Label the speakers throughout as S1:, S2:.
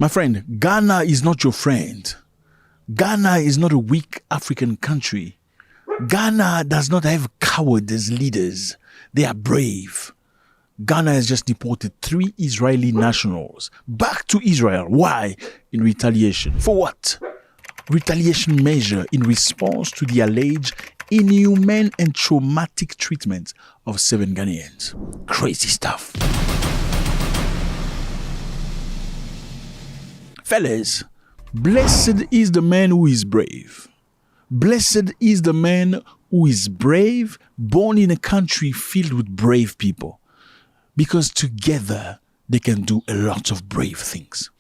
S1: My friend, Ghana is not your friend. Ghana is not a weak African country. Ghana does not have cowards as leaders. They are brave. Ghana has just deported 3 Israeli nationals back to Israel. Why? In retaliation. For what? Retaliation measure in response to the alleged inhumane and traumatic treatment of 7 Ghanaians. Crazy stuff. Fellas, blessed is the man who is brave. Blessed is the man who is brave, born in a country filled with brave people. Because together they can do a lot of brave things.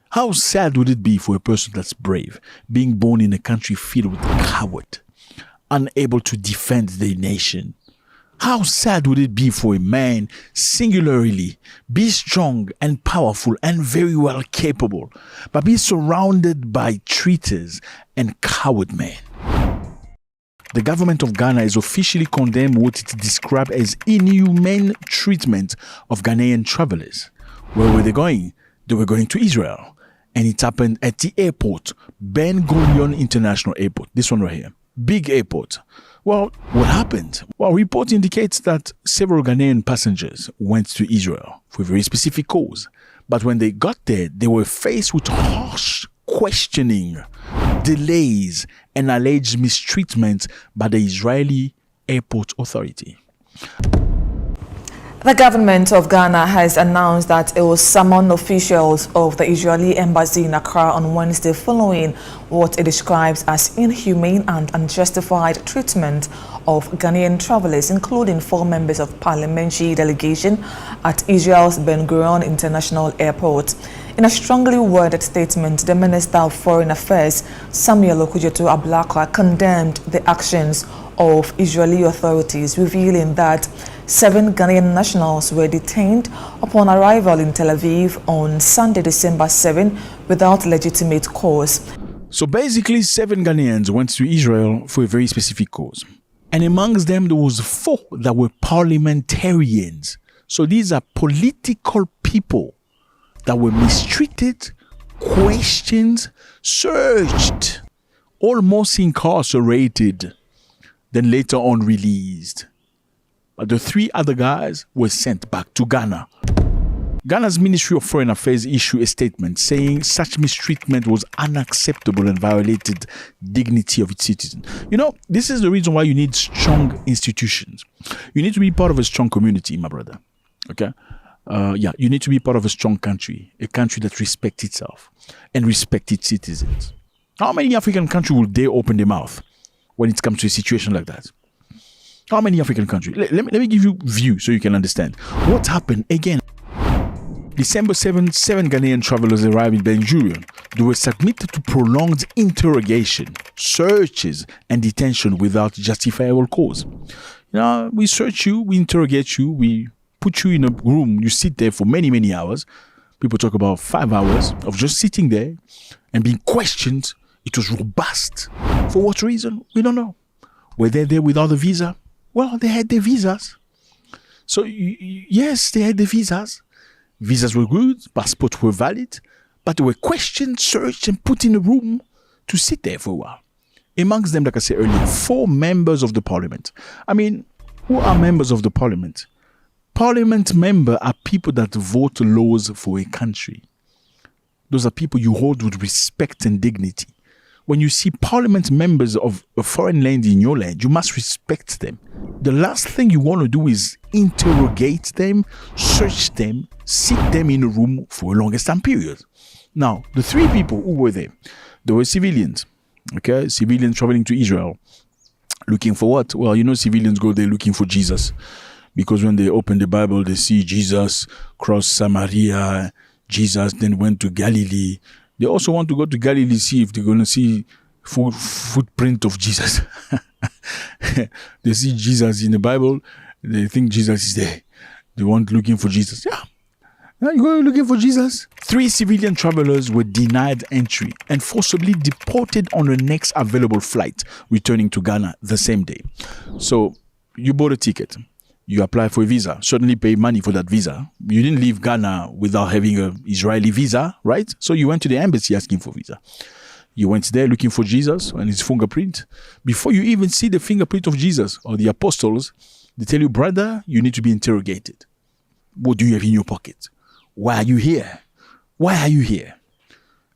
S1: How sad would it be for a person that's brave, being born in a country filled with cowards, unable to defend their nation? How sad would it be for a man singularly be strong and powerful and very well capable, but be surrounded by traitors and coward men? The government of Ghana has officially condemned what it described as inhumane treatment of Ghanaian travelers. Where were they going? They were going to Israel. And it happened at the airport, Ben Gurion International Airport. This one right here. Big airport. Well, what happened? Well, report indicates that several Ghanaian passengers went to Israel for a very specific cause. But when they got there, they were faced with harsh questioning, delays, and alleged mistreatment by the Israeli airport authority.
S2: The government of Ghana has announced that it will summon officials of the Israeli embassy in Accra on Wednesday following what it describes as inhumane and unjustified treatment of Ghanaian travelers, including 4 members of parliamentary delegation at Israel's Ben Gurion International Airport. In a strongly worded statement, the Minister of Foreign Affairs, Samuel Okudzeto-Ablakwa, condemned the actions of Israeli authorities, revealing that 7 Ghanaian nationals were detained upon arrival in Tel Aviv on Sunday, December 7, without legitimate cause.
S1: So basically, 7 Ghanaians went to Israel for a very specific cause. And amongst them, there was 4 that were parliamentarians. So these are political people that were mistreated, questioned, searched, almost incarcerated, then later on released. But the 3 other guys were sent back to Ghana. Ghana's Ministry of Foreign Affairs issued a statement saying such mistreatment was unacceptable and violated dignity of its citizens. You know, this is the reason why you need strong institutions. You need to be part of a strong community, my brother. Okay? You need to be part of a strong country, a country that respects itself and respects its citizens. How many African countries will dare open their mouth when it comes to a situation like that? How many African countries? Let me give you view so you can understand. What happened again? December 7, 7 Ghanaian travelers arrived in Ben Gurion. They were submitted to prolonged interrogation, searches, and detention without justifiable cause. You know, we search you, we interrogate you, we put you in a room, you sit there for many, many hours. People talk about 5 hours of just sitting there and being questioned. It was robust. For what reason? We don't know. Were they there without a visa? Well, they had their visas. So, yes, they had the visas. Visas were good, passports were valid, but they were questioned, searched, and put in a room to sit there for a while. Amongst them, like I said earlier, 4 members of the parliament. I mean, who are members of the parliament? Parliament members are people that vote laws for a country. Those are people you hold with respect and dignity. When you see parliament members of a foreign land in your land, you must respect them. The last thing you want to do is interrogate them, search them, sit them in a room for a longest time period. Now, the 3 people who were there, they were civilians. Okay, civilians traveling to Israel. Looking for what? Well, you know, civilians go there looking for Jesus. Because when they open the Bible, they see Jesus cross Samaria. Jesus then went to Galilee. They also want to go to Galilee, see if they're going to see footprint of Jesus. They see Jesus in the Bible. They think Jesus is there. They want looking for Jesus. Yeah. Now you go looking for Jesus. 3 civilian travelers were denied entry and forcibly deported on the next available flight, returning to Ghana the same day. So you bought a ticket. you apply for a visa, certainly pay money for that visa. You didn't leave Ghana without having an Israeli visa, right? So you went to the embassy asking for visa. You went there looking for Jesus and his fingerprint. Before you even see the fingerprint of Jesus or the apostles, they tell you, brother, you need to be interrogated. What do you have in your pocket? Why are you here? Why are you here?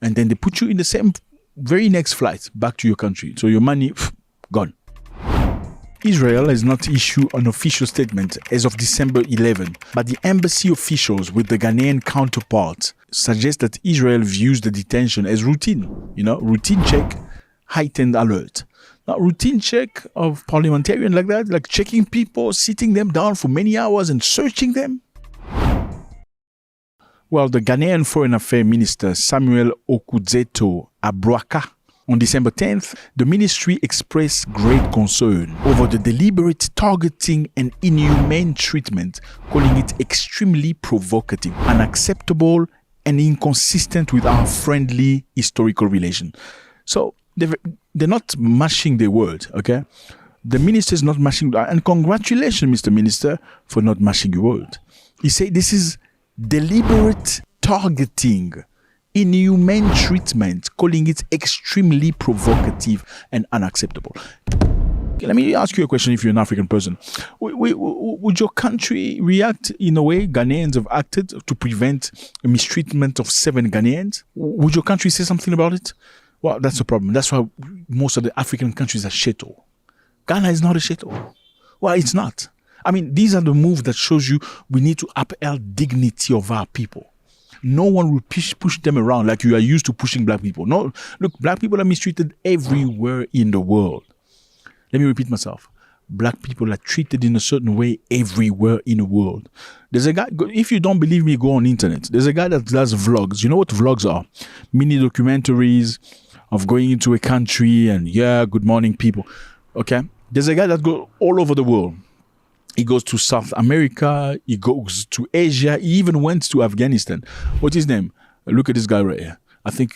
S1: And then they put you in the same very next flight back to your country. So your money, gone. Israel has not issued an official statement as of December 11, but the embassy officials with the Ghanaian counterparts suggest that Israel views the detention as routine. Routine check, heightened alert. Now, routine check of parliamentarian like that, like checking people, sitting them down for many hours and searching them. Well, the Ghanaian Foreign Affairs Minister Samuel Okudzeto Abroaka, on December 10th, the ministry expressed great concern over the deliberate targeting and inhumane treatment, calling it extremely provocative, unacceptable, and inconsistent with our friendly historical relation. So they're not mashing their word, okay? The minister is not mashing, and congratulations, Mr. Minister, for not mashing your word. He said this is deliberate targeting, inhumane treatment, calling it extremely provocative and unacceptable. Let me ask you a question. If you're an African person, would your country react in a way Ghanaians have acted to prevent a mistreatment of 7 Ghanaians? Would your country say something about it? Well, that's the problem. That's why most of the African countries are shithole. Ghana is not a shithole. Well, it's not. I mean, these are the moves that shows you we need to uphold dignity of our people. No one will push them around like you are used to pushing black people. No, look, black people are mistreated everywhere in the world. Let me repeat myself. Black people are treated in a certain way everywhere in the world. There's a guy, if you don't believe me, go on internet. There's a guy that does vlogs. You know what vlogs are? Mini documentaries of going into a country and, good morning, people. Okay? There's a guy that goes all over the world. He goes to South America. He goes to Asia. He even went to Afghanistan. What's his name? Look at this guy right here. I think.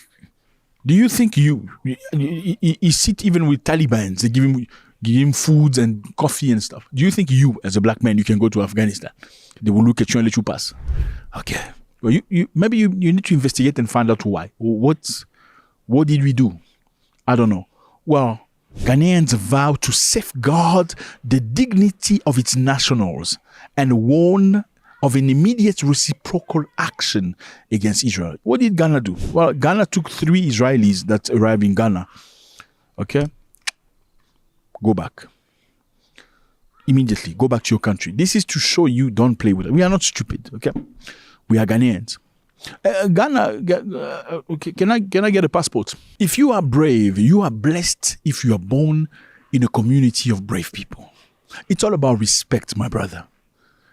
S1: Do you think he sit even with Taliban? They give him foods and coffee and stuff. Do you think you, as a black man, you can go to Afghanistan? They will look at you and let you pass. Okay. Well, maybe you need to investigate and find out why. What did we do? I don't know. Well, Ghanaians vow to safeguard the dignity of its nationals and warn of an immediate reciprocal action against Israel. What did Ghana do? Well, Ghana took 3 Israelis that arrived in Ghana. Okay? Go back. Immediately, go back to your country. This is to show you don't play with it. We are not stupid, okay? We are Ghanaians. Ghana, okay, can I get a passport? If you are brave, you are blessed if you are born in a community of brave people. It's all about respect, my brother.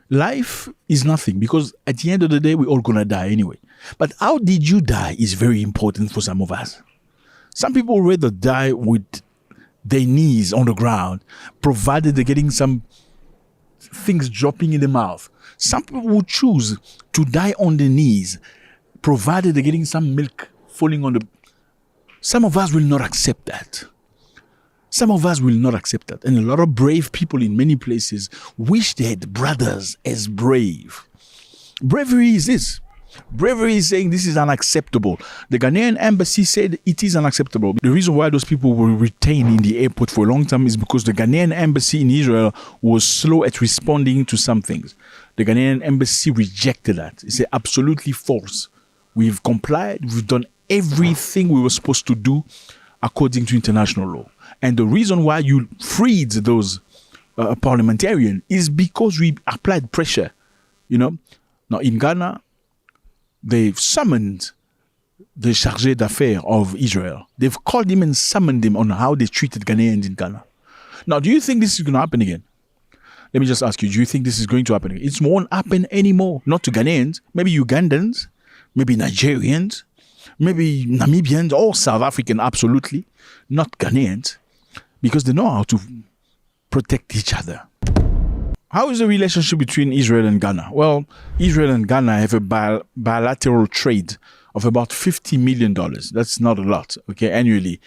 S1: Life is nothing because at the end of the day, we're all gonna die anyway. But how did you die is very important for some of us. Some people would rather die with their knees on the ground, provided they're getting some things dropping in the mouth. Some people would choose to die on their knees, provided they're getting some milk falling on the... Some of us will not accept that. Some of us will not accept that. And a lot of brave people in many places wish they had brothers as brave. Bravery is this. Bravery is saying this is unacceptable. The Ghanaian embassy said it is unacceptable. The reason why those people were retained in the airport for a long time is because the Ghanaian embassy in Israel was slow at responding to some things. The Ghanaian embassy rejected that. It said absolutely false. We've complied. We've done everything we were supposed to do according to international law. And the reason why you freed those parliamentarians is because we applied pressure. Now in Ghana, they've summoned the chargé d'affaires of Israel. They've called him and summoned him on how they treated Ghanaians in Ghana. Now, do you think this is going to happen again? Let me just ask you, do you think this is going to happen again? It won't happen anymore. Not to Ghanaians, maybe Ugandans, maybe Nigerians, maybe Namibians, or South African, absolutely. Not Ghanaians, because they know how to protect each other. How is the relationship between Israel and Ghana? Well, Israel and Ghana have a bilateral trade of about $50 million. That's not a lot, okay, annually.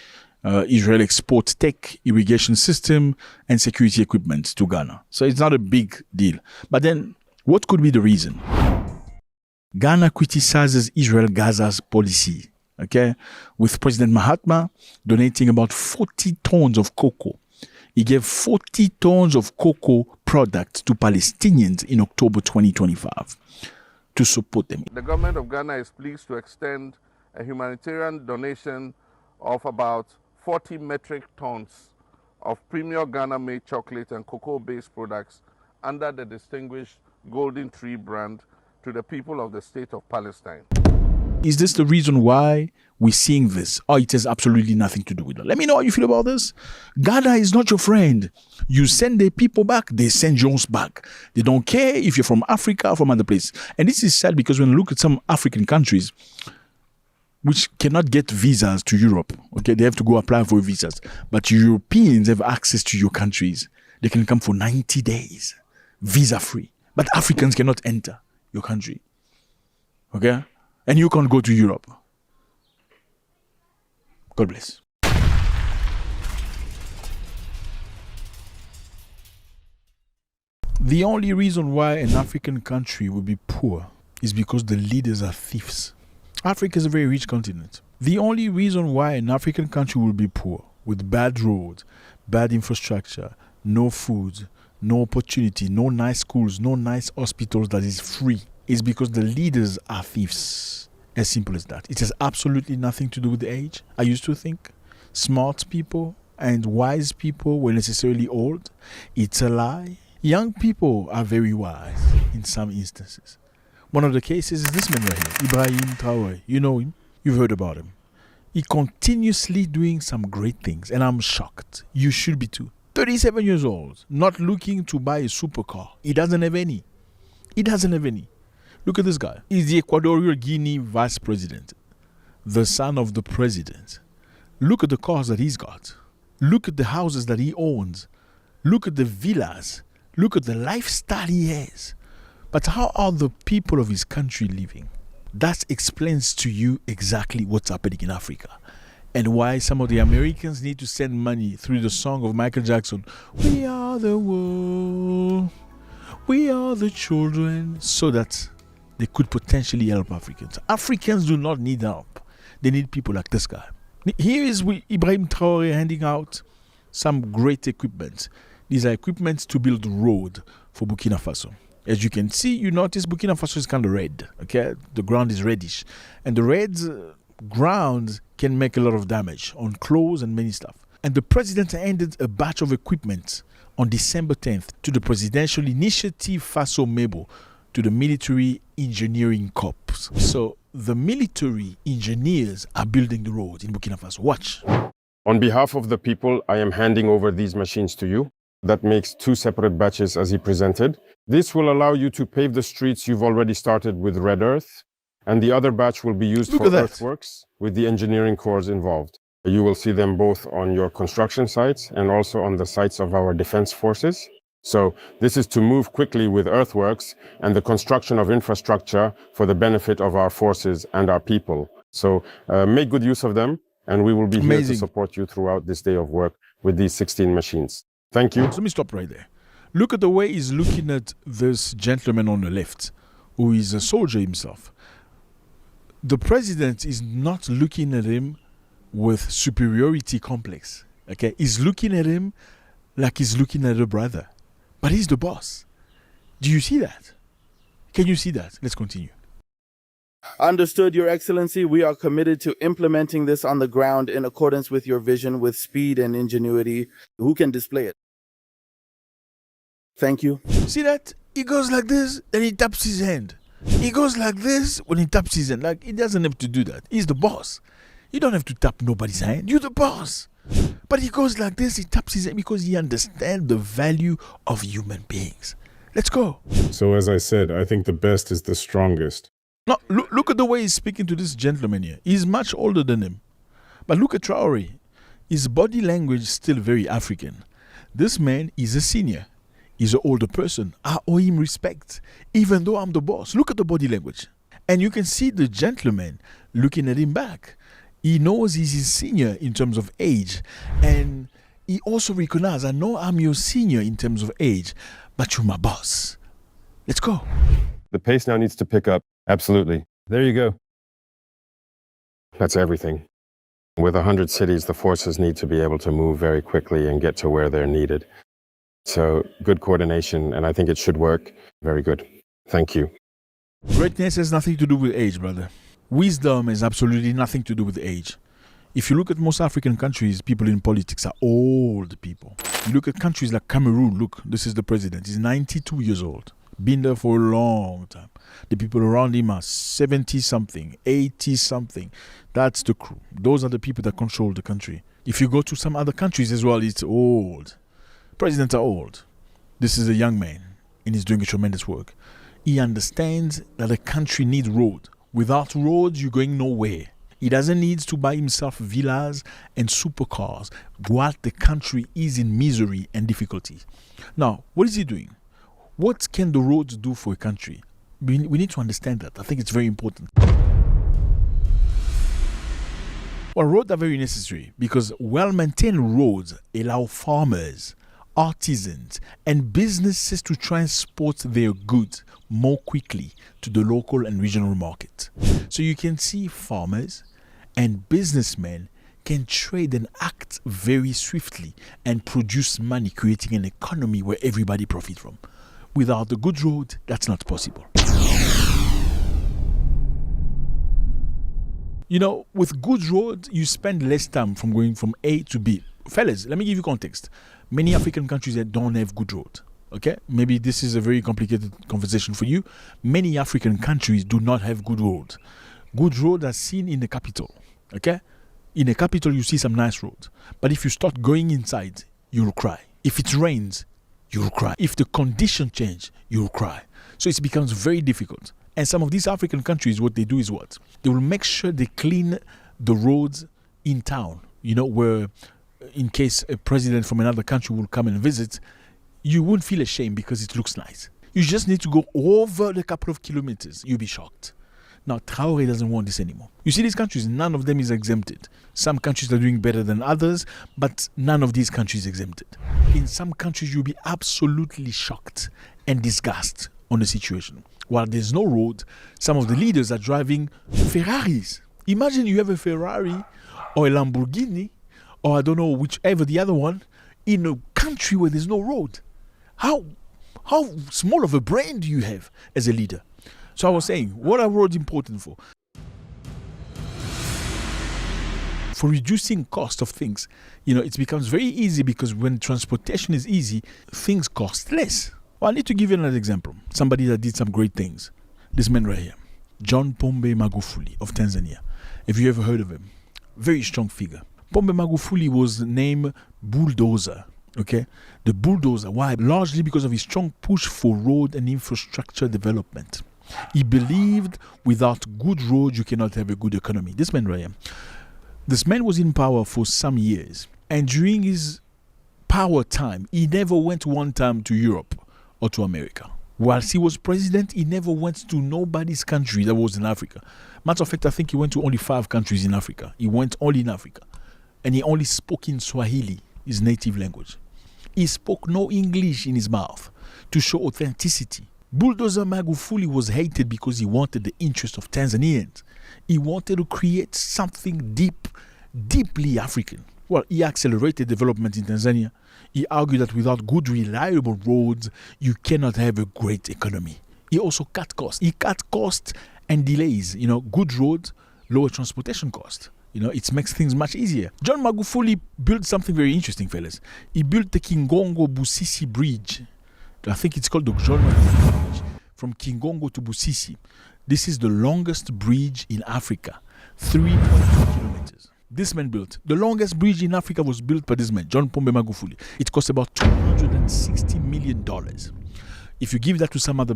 S1: Israel exports tech, irrigation system, and security equipment to Ghana. So it's not a big deal. But then, what could be the reason? Ghana criticizes Israel-Gaza's policy, okay, with President Mahatma donating about 40 tons of cocoa. He gave 40 tons of cocoa products to Palestinians in October 2025 to support them.
S3: The government of Ghana is pleased to extend a humanitarian donation of about 40 metric tons of premium Ghana-made chocolate and cocoa-based products under the distinguished Golden Tree brand to the people of the state of Palestine.
S1: Is this the reason why we're seeing this? Or it has absolutely nothing to do with it? Let me know how you feel about this. Ghana is not your friend. You send their people back, they send yours back. They don't care if you're from Africa or from other places. And this is sad because when you look at some African countries which cannot get visas to Europe, okay, they have to go apply for visas. But Europeans have access to your countries. They can come for 90 days, visa-free. But Africans cannot enter your country, okay? And you can't go to Europe. God bless. The only reason why an African country will be poor is because the leaders are thieves. Africa is a very rich continent. The only reason why an African country will be poor, with bad roads, bad infrastructure, no food, no opportunity, no nice schools, no nice hospitals that is free, is because the leaders are thieves. As simple as that. It has absolutely nothing to do with age. I used to think smart people and wise people were necessarily old. It's a lie. Young people are very wise in some instances. One of the cases is this man right here, Ibrahim Traoré. You know him. You've heard about him. He continuously doing some great things, and I'm shocked. You should be too. 37 years old, not looking to buy a supercar. He doesn't have any. He doesn't have any. Look at this guy. He's the Equatorial Guinea vice president, the son of the president. Look at the cars that he's got. Look at the houses that he owns. Look at the villas. Look at the lifestyle he has. But how are the people of his country living? That explains to you exactly what's happening in Africa and why some of the Americans need to send money through the song of Michael Jackson. We are the world. We are the children. So that they could potentially help Africans. Africans do not need help. They need people like this guy. Here is Ibrahim Traoré handing out some great equipment. These are equipments to build a road for Burkina Faso. As you can see, you notice Burkina Faso is kind of red. Okay, the ground is reddish. And the red ground can make a lot of damage on clothes and many stuff. And the president handed a batch of equipment on December 10th to the Presidential Initiative Faso Mebo, to the Military Engineering Corps. So the military engineers are building the roads in Burkina Faso. Watch.
S4: On behalf of the people, I am handing over these machines to you. That makes 2 separate batches as he presented. This will allow you to pave the streets you've already started with red earth, and the other batch will be used for earthworks with the engineering corps involved. You will see them both on your construction sites and also on the sites of our defense forces. So this is to move quickly with earthworks and the construction of infrastructure for the benefit of our forces and our people. So make good use of them, and we will be here to support you throughout this day of work with these 16 machines. Thank you.
S1: So let me stop right there. Look at the way he's looking at this gentleman on the left, who is a soldier himself. The president is not looking at him with superiority complex. Okay, he's looking at him like he's looking at a brother. But he's the boss. Do you see that? Can you see that? Let's continue.
S5: Understood, Your Excellency. We are committed to implementing this on the ground in accordance with your vision with speed and ingenuity. Who can display it? Thank you.
S1: See that? He goes like this, then he taps his hand. He goes like this when he taps his hand. Like, he doesn't have to do that. He's the boss. You don't have to tap nobody's hand. You're the boss. But he goes like this, he taps his hand because he understands the value of human beings. Let's go.
S6: So as I said, I think the best is the strongest.
S1: Now, look at the way he's speaking to this gentleman here. He's much older than him. But look at Traoré. His body language is still very African. This man is a senior. He's an older person. I owe him respect, even though I'm the boss. Look at the body language. And you can see the gentleman looking at him back. He knows he's his senior in terms of age. And he also recognizes, I know I'm your senior in terms of age, but you're my boss. Let's go.
S4: The pace now needs to pick up. Absolutely. There you go. That's everything. With 100 cities, the forces need to be able to move very quickly and get to where they're needed. So good coordination, and I think it should work. Very good. Thank you.
S1: Greatness has nothing to do with age, brother. Wisdom has absolutely nothing to do with age. If you look at most African countries, people in politics are old people. You look at countries like Cameroon, look, this is the president. He's 92 years old. Been there for a long time. The people around him are 70-something, 80-something. That's the crew. Those are the people that control the country. If you go to some other countries as well, it's old. Presidents are old. This is a young man, and he's doing a tremendous work. He understands that a country needs road. Without roads, you're going nowhere. He doesn't need to buy himself villas and supercars while the country is in misery and difficulty. Now, what is he doing? What can the roads do for a country? We need to understand that. I think it's very important. Well, roads are very necessary because well-maintained roads allow farmers, artisans, and businesses to transport their goods more quickly to the local and regional market. So you can see farmers and businessmen can trade and act very swiftly and produce money, creating an economy where everybody profits from. Without the good road, that's not possible. You know, with good road, you spend less time from going from A to B. Fellas, let me give you context. Many African countries that don't have good road. Okay? Maybe this is a very complicated conversation for you. Many African countries do not have good road. Good road are seen in the capital. Okay? In the capital, you see some nice roads. But if you start going inside, you'll cry. If it rains, you'll cry. If the condition change, you'll cry. So it becomes very difficult. And some of these African countries, what they do is what? They will make sure they clean the roads in town. You know, where in case a president from another country will come and visit, you won't feel ashamed because it looks nice. You just need to go over the couple of kilometers. You'll be shocked. Now, Traoré doesn't want this anymore. You see these countries, none of them is exempted. Some countries are doing better than others, but none of these countries is exempted. In some countries, you'll be absolutely shocked and disgusted on the situation. While there's no road, some of the leaders are driving Ferraris. Imagine you have a Ferrari or a Lamborghini, or I don't know, whichever the other one, in a country where there's no road. How small of a brain do you have as a leader? So I was saying, what are roads important for? For reducing cost of things. You know, it becomes very easy because when transportation is easy, things cost less. Well, I need to give you another example. Somebody that did some great things. This man right here, John Pombe Magufuli of Tanzania. Have you ever heard of him? Very strong figure. Pombe Magufuli was named Bulldozer. Okay? The bulldozer. Why? Largely because of his strong push for road and infrastructure development. He believed without good roads, you cannot have a good economy. This man right here. This man was in power for some years. And during his power time, he never went one time to Europe or to America. Whilst he was president, he never went to nobody's country that was in Africa. Matter of fact, I think he went to only 5 countries in Africa. He went only in Africa. And he only spoke in Swahili, his native language. He spoke no English in his mouth to show authenticity. Bulldozer Magufuli was hated because he wanted the interest of Tanzanians. He wanted to create something deeply African. Well, he accelerated development in Tanzania. He argued that without good, reliable roads, you cannot have a great economy. He also cut costs. He cut costs and delays. You know, good roads, lower transportation costs. You know, it makes things much easier. John Magufuli built something very interesting, fellas. He built the Kingongo-Busisi Bridge. I think it's called the John Magufuli Bridge. From Kingongo to Busisi. This is the longest bridge in Africa. 3.2 kilometers. This man built. The longest bridge in Africa was built by this man, John Pombe Magufuli. It cost about $260 million. If you give that to some other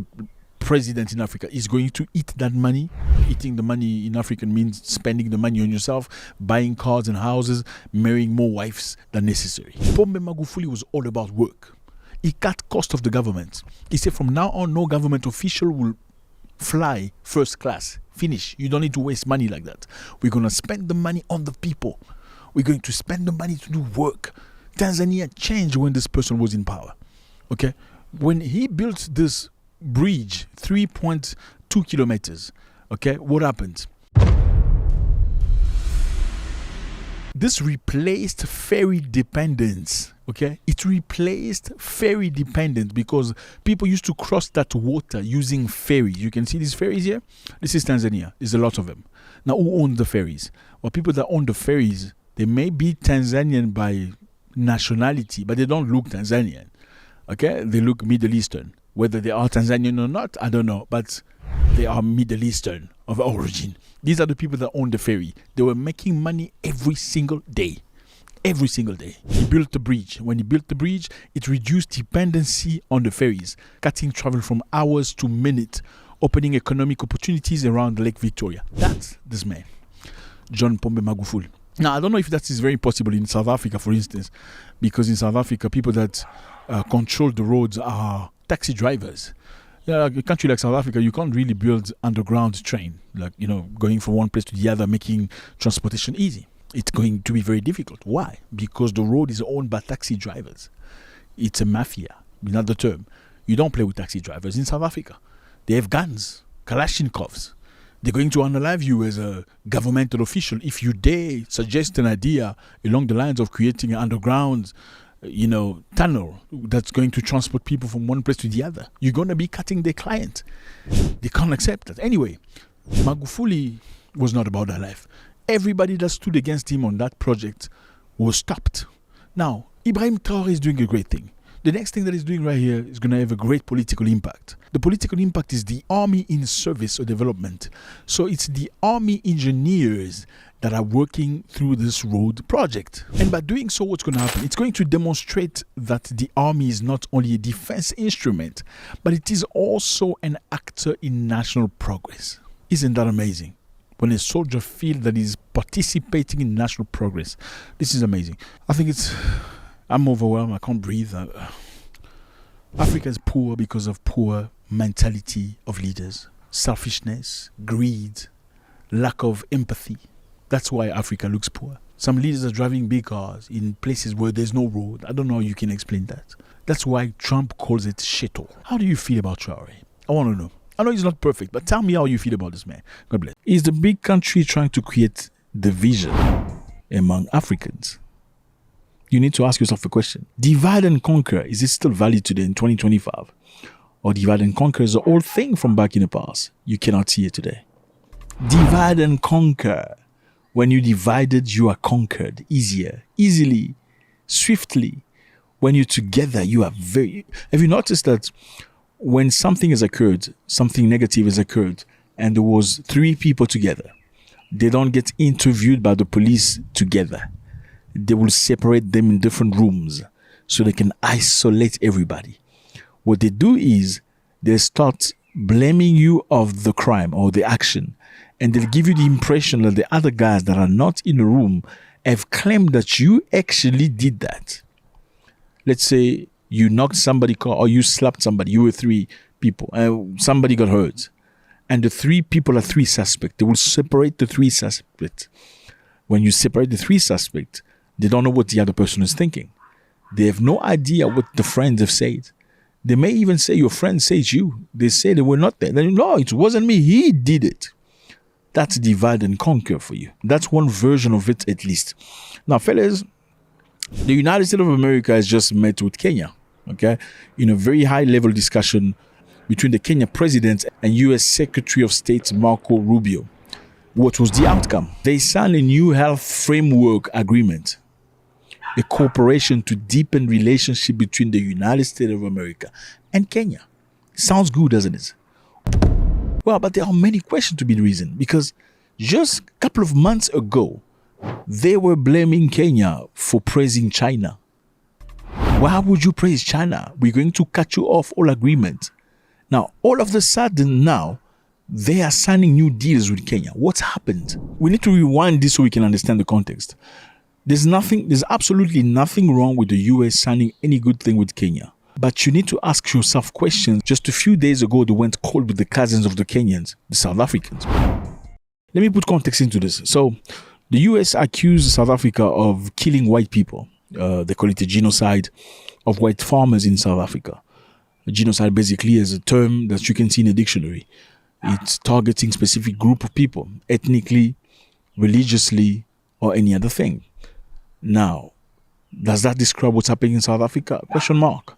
S1: president in Africa, he's going to eat that money. Eating the money in Africa means spending the money on yourself, buying cars and houses, marrying more wives than necessary. Pombe Magufuli was all about work. He cut cost of the government. He said from now on, no government official will fly first class Finish. You don't need to waste money like that. We're going to spend the money on the people. We're going to spend the money to do work. Tanzania changed when this person was in power. Okay? When he built this bridge, 3.2 kilometers, okay, what happened? This replaced ferry dependence, okay? It replaced ferry dependence because people used to cross that water using ferries. You can see these ferries here. This is Tanzania. There's a lot of them. Now, who owns the ferries? Well, people that own the ferries, they may be Tanzanian by nationality, but they don't look Tanzanian, okay? They look Middle Eastern. Whether they are Tanzanian or not, I don't know, but they are Middle Eastern of origin. These are the people that own the ferry. They were making money every single day. Every single day. He built the bridge. When he built the bridge, it reduced dependency on the ferries, cutting travel from hours to minutes, opening economic opportunities around Lake Victoria. That's this man, John Pombe Magufuli. Now, I don't know if that is very possible in South Africa, for instance, because in South Africa, people that control the roads are taxi drivers. Yeah, like a country like South Africa, you can't really build underground train, like, going from one place to the other, making transportation easy. It's going to be very difficult. Why? Because the road is owned by taxi drivers. It's a mafia, another term. You don't play with taxi drivers in South Africa. They have guns, Kalashnikovs. They're going to unalive you as a governmental official if you dare suggest an idea along the lines of creating an underground tunnel that's going to transport people from one place to the other. You're going to be cutting their client. They can't accept that. Anyway, Magufuli was not about that life. Everybody that stood against him on that project was stopped. Now, Ibrahim Traoré is doing a great thing. The next thing that he's doing right here is going to have a great political impact. The political impact is the army in service or development. So it's the army engineers that are working through this road project. And by doing so, what's going to happen? It's going to demonstrate that the army is not only a defense instrument, but it is also an actor in national progress. Isn't that amazing? When a soldier feels that he's participating in national progress, this is amazing. I'm overwhelmed. I can't breathe. Africa is poor because of poor mentality of leaders, selfishness, greed, lack of empathy. That's why Africa looks poor. Some leaders are driving big cars in places where there's no road. I don't know how you can explain that. That's why Trump calls it shithole. How do you feel about Traoré? I want to know. I know he's not perfect, but tell me how you feel about this man. God bless. Is the big country trying to create division among Africans? You need to ask yourself a question. Divide and conquer, is it still valid today in 2025? Or divide and conquer is an old thing from back in the past? You cannot see it today. Divide and conquer. When you divided, you are conquered easily, swiftly. When you're together, you are very... Have you noticed that when something has occurred, something negative has occurred, and there was 3 people together, they don't get interviewed by the police together. They will separate them in different rooms so they can isolate everybody. What they do is they start blaming you of the crime or the action, and they'll give you the impression that the other guys that are not in the room have claimed that you actually did that. Let's say you knocked somebody's car or you slapped somebody. You were 3 people. Somebody got hurt. And the 3 people are 3 suspects. They will separate the 3 suspects. When you separate the 3 suspects, they don't know what the other person is thinking. They have no idea what the friends have said. They may even say your friend says you. They say they were not there. Then, no, it wasn't me. He did it. That's divide and conquer for you. That's one version of it at least. Now, fellas, the United States of America has just met with Kenya, okay, in a very high-level discussion between the Kenya president and U.S. Secretary of State Marco Rubio. What was the outcome? They signed a new health framework agreement, a cooperation to deepen relationship between the United States of America and Kenya. Sounds good, doesn't it? Well, but there are many questions to be raised because just a couple of months ago, they were blaming Kenya for praising China. Why would you praise China? We're going to cut you off all agreement. Now, all of a sudden now, they are signing new deals with Kenya. What's happened? We need to rewind this so we can understand the context. There's absolutely nothing wrong with the US signing any good thing with Kenya. But you need to ask yourself questions. Just a few days ago, they went cold with the cousins of the Kenyans, the South Africans. Let me put context into this. So, the US accused South Africa of killing white people. They call it a genocide of white farmers in South Africa. A genocide basically is a term that you can see in a dictionary. It's targeting specific group of people, ethnically, religiously, or any other thing. Now, does that describe what's happening in South Africa? Question mark.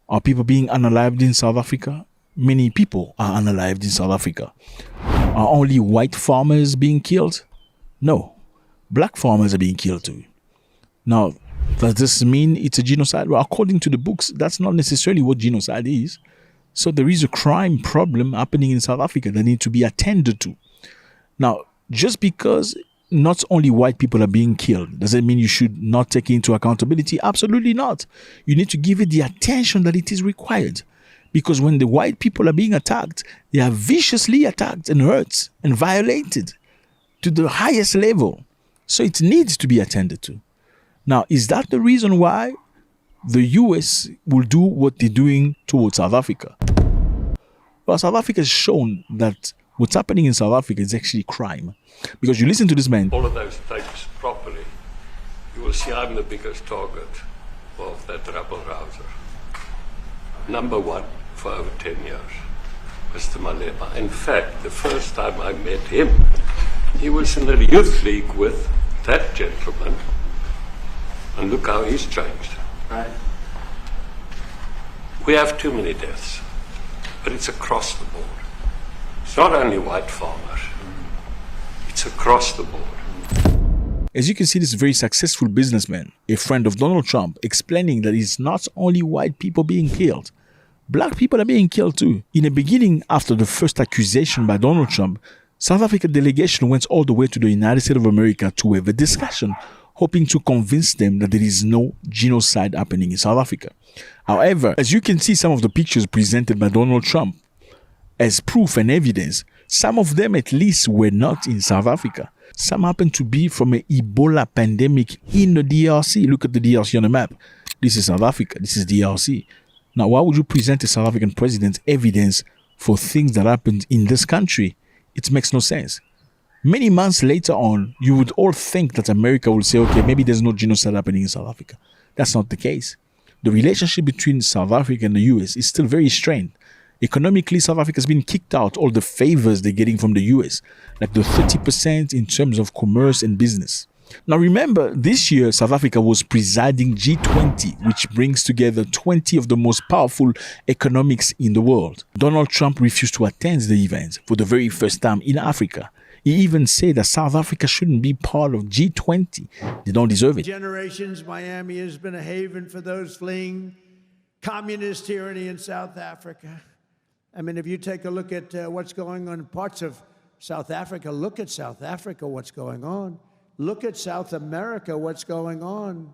S1: Are people being unalived in South Africa? Many people are unalived in South Africa. Are only white farmers being killed? No. Black farmers are being killed too. Now, does this mean it's a genocide? Well, according to the books, that's not necessarily what genocide is. So there is a crime problem happening in South Africa that needs to be attended to. Now, just because not only white people are being killed, does it mean you should not take it into accountability? Absolutely not. You need to give it the attention that it is required. Because when the white people are being attacked, they are viciously attacked and hurt and violated to the highest level. So it needs to be attended to. Now, is that the reason why the US will do what they're doing towards South Africa? Well, South Africa has shown that what's happening in South Africa is actually crime. Because you listen to this man.
S7: All of those tapes properly, you will see I'm the biggest target of that rabble-rouser. Number one for over 10 years, Mr. Malema. In fact, the first time I met him, he was in the youth league with that gentleman. And look how he's changed.
S5: Right.
S7: We have too many deaths, but it's across the board. It's not only white farmers, it's across the board.
S1: As you can see, this is a very successful businessman, a friend of Donald Trump, explaining that it's not only white people being killed, black people are being killed too. In the beginning, after the first accusation by Donald Trump, South Africa delegation went all the way to the United States of America to have a discussion, hoping to convince them that there is no genocide happening in South Africa. However, as you can see some of the pictures presented by Donald Trump as proof and evidence, some of them at least were not in South Africa. Some happened to be from an Ebola pandemic in the DRC. Look at the DRC on the map. This is South Africa. This is DRC. Now, why would you present a South African president evidence for things that happened in this country? It makes no sense. Many months later on, you would all think that America will say, okay, maybe there's no genocide happening in South Africa. That's not the case. The relationship between South Africa and the US is still very strained. Economically, South Africa has been kicked out all the favors they're getting from the US, like the 30% in terms of commerce and business. Now remember, this year, South Africa was presiding G20, which brings together 20 of the most powerful economics in the world. Donald Trump refused to attend the event for the very first time in Africa. He even said that South Africa shouldn't be part of G20. They don't deserve it.
S8: Generations, Miami has been a haven for those fleeing communist tyranny in South Africa. I mean, if you take a look at what's going on in parts of South Africa, look at South Africa, what's going on. Look at South America, what's going on.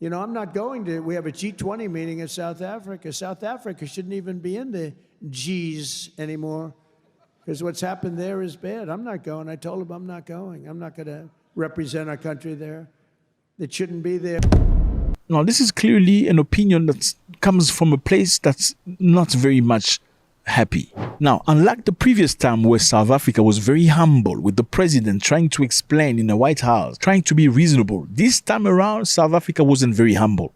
S8: You know, I'm not going to, we have a G20 meeting in South Africa. South Africa shouldn't even be in the Gs anymore because what's happened there is bad. I'm not going. I told him I'm not going. I'm not going to represent our country there. It shouldn't be there.
S1: Now, this is clearly an opinion that comes from a place that's not very much happy. Now, unlike the previous time where South Africa was very humble with the president trying to explain in the White House, trying to be reasonable, this time around, South Africa wasn't very humble.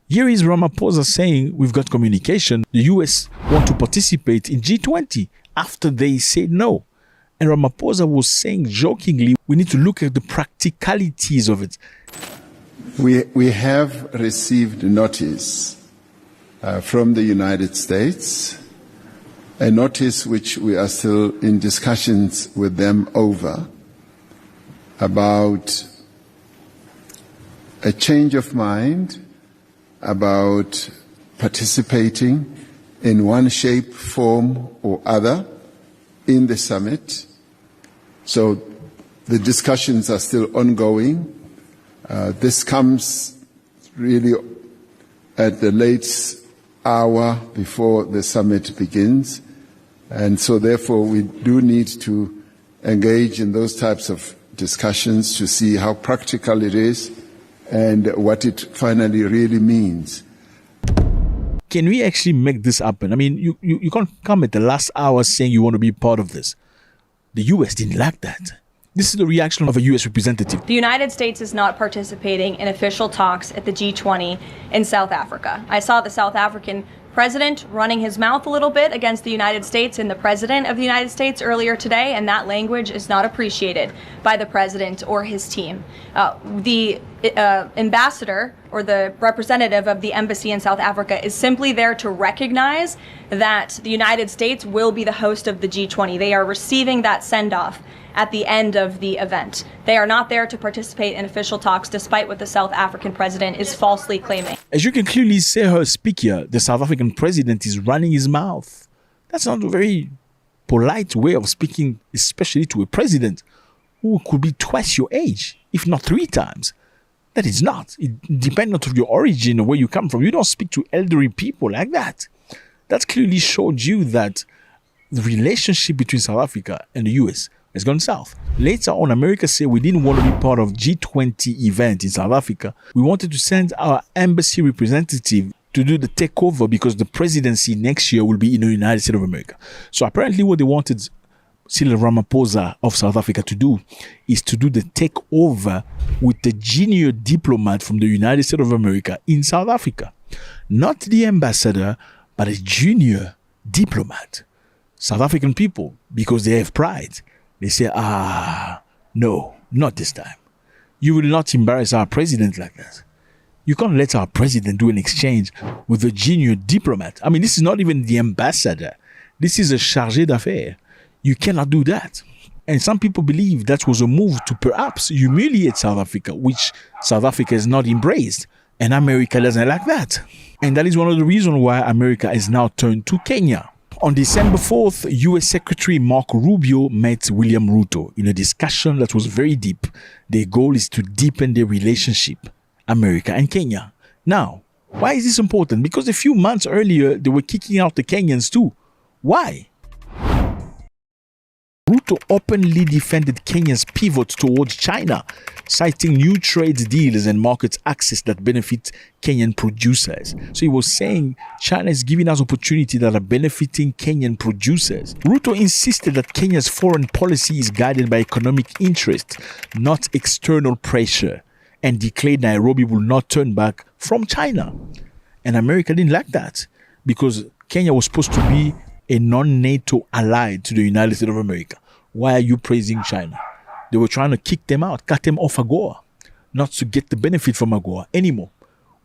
S1: Here is Ramaphosa saying, we've got communication. The US want to participate in G20 after they said no. And Ramaphosa was saying jokingly, we need to look at the practicalities of it.
S9: We have received notice from the United States, a notice which we are still in discussions with them over, about a change of mind about participating in one shape, form or other in the summit. So the discussions are still ongoing. This comes really at the late hour before the summit begins. And so therefore we do need to engage in those types of discussions to see how practical it is and what it finally really means.
S1: Can we actually make this happen? I mean, you can't come at the last hour saying you want to be part of this. The US didn't like that. This is the reaction of a US representative.
S10: The United States is not participating in official talks at the G20 in South Africa. I saw the South African president running his mouth a little bit against the United States and the president of the United States earlier today, and that language is not appreciated by the president or his team. The ambassador or the representative of the embassy in South Africa is simply there to recognize that the United States will be the host of the G20. They are receiving that send-off at the end of the event. They are not there to participate in official talks, despite what the South African president is falsely claiming.
S1: As you can clearly see her speak here, the South African president is running his mouth. That's not a very polite way of speaking, especially to a president who could be twice your age, if not 3 times. That is not. It depends on your origin or where you come from. You don't speak to elderly people like that. That clearly showed you that the relationship between South Africa and the US has gone south. Later on, America said we didn't want to be part of G20 event in South Africa. We wanted to send our embassy representative to do the takeover because the presidency next year will be in the United States of America. So apparently what they wanted Cyril Ramaphosa of South Africa to do is to do the takeover with the junior diplomat from the United States of America in South Africa. Not the ambassador, but a junior diplomat. South African people, because they have pride, they say, no, not this time. You will not embarrass our president like that. You can't let our president do an exchange with a junior diplomat. I mean, this is not even the ambassador. This is a chargé d'affaires. You cannot do that. And some people believe that was a move to perhaps humiliate South Africa, which South Africa has not embraced. And America doesn't like that. And that is one of the reasons why America has now turned to Kenya. On December 4th, U.S. Secretary Marco Rubio met William Ruto in a discussion that was very deep. Their goal is to deepen their relationship, America and Kenya. Now, why is this important? Because a few months earlier, they were kicking out the Kenyans too. Why? Ruto openly defended Kenya's pivot towards China, citing new trade deals and market access that benefit Kenyan producers. So he was saying China is giving us opportunities that are benefiting Kenyan producers. Ruto insisted that Kenya's foreign policy is guided by economic interest, not external pressure, and declared Nairobi will not turn back from China. And America didn't like that because Kenya was supposed to be a non-NATO ally to the United States of America. Why are you praising China? They were trying to kick them out, cut them off AGOA, not to get the benefit from AGOA anymore.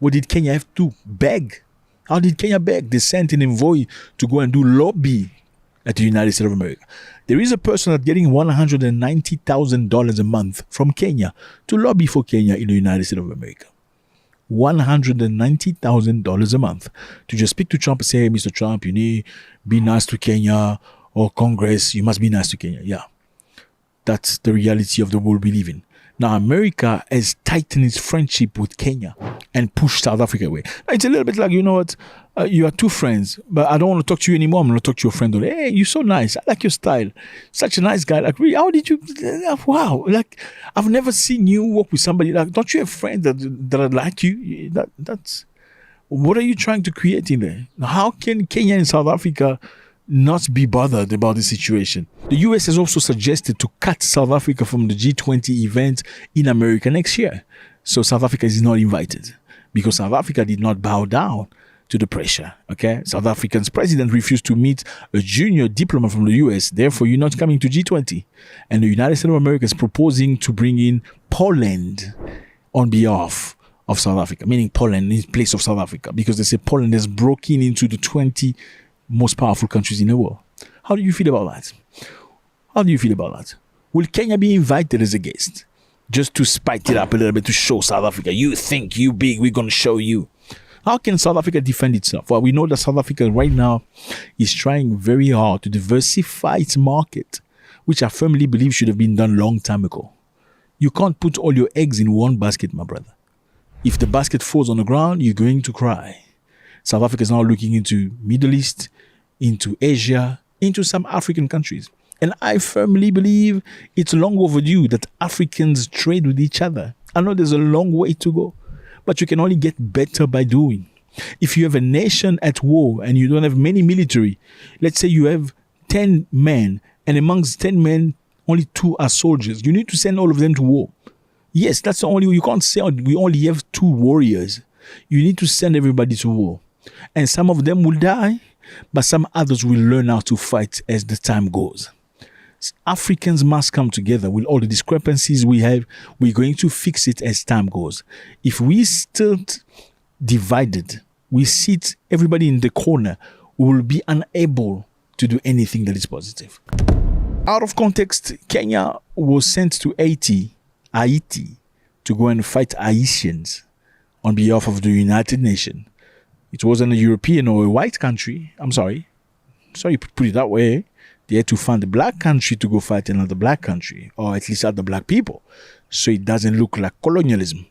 S1: What did Kenya have to beg? How did Kenya beg? They sent an envoy to go and do lobby at the United States of America. There is a person that's getting $190,000 a month from Kenya to lobby for Kenya in the United States of America. $190,000 a month to just speak to Trump and say, hey, Mr. Trump, you need be nice to Kenya, or Congress, you must be nice to Kenya. Yeah, that's the reality of the world we live in. Now, America has tightened its friendship with Kenya and pushed South Africa away. It's a little bit like, you know what, you are 2 friends, but I don't want to talk to you anymore. I'm going to talk to your friend. Hey, you're so nice. I like your style. Such a nice guy. Like, really, how did you, wow. Like, I've never seen you work with somebody. Like, don't you have friends that like you? That's, what are you trying to create in there? How can Kenya and South Africa not be bothered about the situation? The US has also suggested to cut South Africa from the G20 event in America next year. So South Africa is not invited because South Africa did not bow down to the pressure. Okay, South Africa's president refused to meet a junior diplomat from the US. Therefore, you're not coming to G20. And the United States of America is proposing to bring in Poland on behalf of South Africa, meaning Poland in place of South Africa, because they say Poland has broken into the 20 most powerful countries in the world. How do you feel about that? How do you feel about that? Will Kenya be invited as a guest? Just to spike it up a little bit to show South Africa, you think you big, we're going to show you. How can South Africa defend itself? Well, we know that South Africa right now is trying very hard to diversify its market, which I firmly believe should have been done a long time ago. You can't put all your eggs in one basket, my brother. If the basket falls on the ground, you're going to cry. South Africa is now looking into Middle East, into Asia, into some African countries. And I firmly believe it's long overdue that Africans trade with each other. I know there's a long way to go, but you can only get better by doing. If you have a nation at war and you don't have many military, let's say you have 10 men, and amongst 10 men, only 2 are soldiers. You need to send all of them to war. Yes, that's the only way. You can't say we only have 2 warriors. You need to send everybody to war. And some of them will die, but some others will learn how to fight as the time goes. Africans must come together with all the discrepancies we have. We're going to fix it as time goes. If we still divided, we sit everybody in the corner, we will be unable to do anything that is positive. Out of context, Kenya was sent to Haiti to go and fight Haitians on behalf of the United Nations. It wasn't a European or a white country. I'm sorry. Sorry, put it that way. They had to find a black country to go fight another black country, or at least other black people. So it doesn't look like colonialism.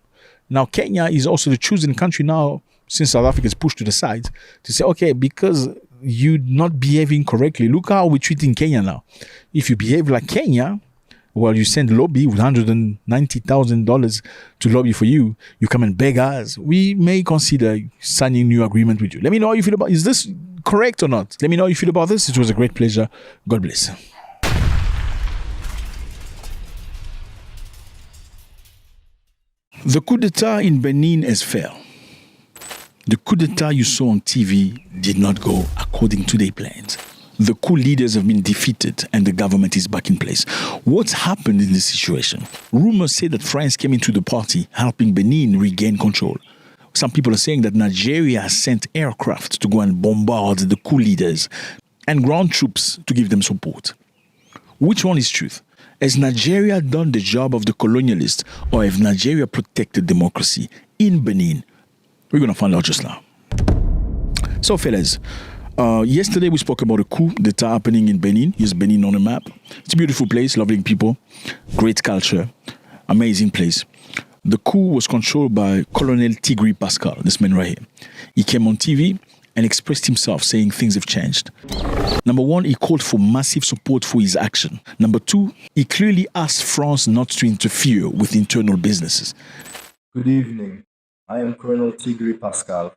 S1: Now, Kenya is also the chosen country now, since South Africa is pushed to the side, to say, okay, because you're not behaving correctly, look how we're treating Kenya now. If you behave like Kenya, well, you send lobby with $190,000 to lobby for you, you come and beg us, we may consider signing new agreement with you. Let me know how you feel about, is this correct or not? Let me know how you feel about this. It was a great pleasure. God bless. The coup d'etat in Benin has failed. The coup d'etat you saw on TV did not go according to their plans. The coup leaders have been defeated and the government is back in place. What's happened in this situation? Rumors say that France came into the party, helping Benin regain control. Some people are saying that Nigeria sent aircraft to go and bombard the coup leaders and ground troops to give them support. Which one is truth? Has Nigeria done the job of the colonialists, or have Nigeria protected democracy in Benin? We're going to find out just now. So, fellas, yesterday we spoke about a coup d'etat happening in Benin. Here's Benin on a map. It's a beautiful place, lovely people, great culture, amazing place. The coup was controlled by Colonel Tigri Pascal, this man right here. He came on TV and expressed himself, saying things have changed. Number one, he called for massive support for his action. Number two, he clearly asked France not to interfere with internal businesses.
S11: Good evening. I am Colonel Tigri Pascal.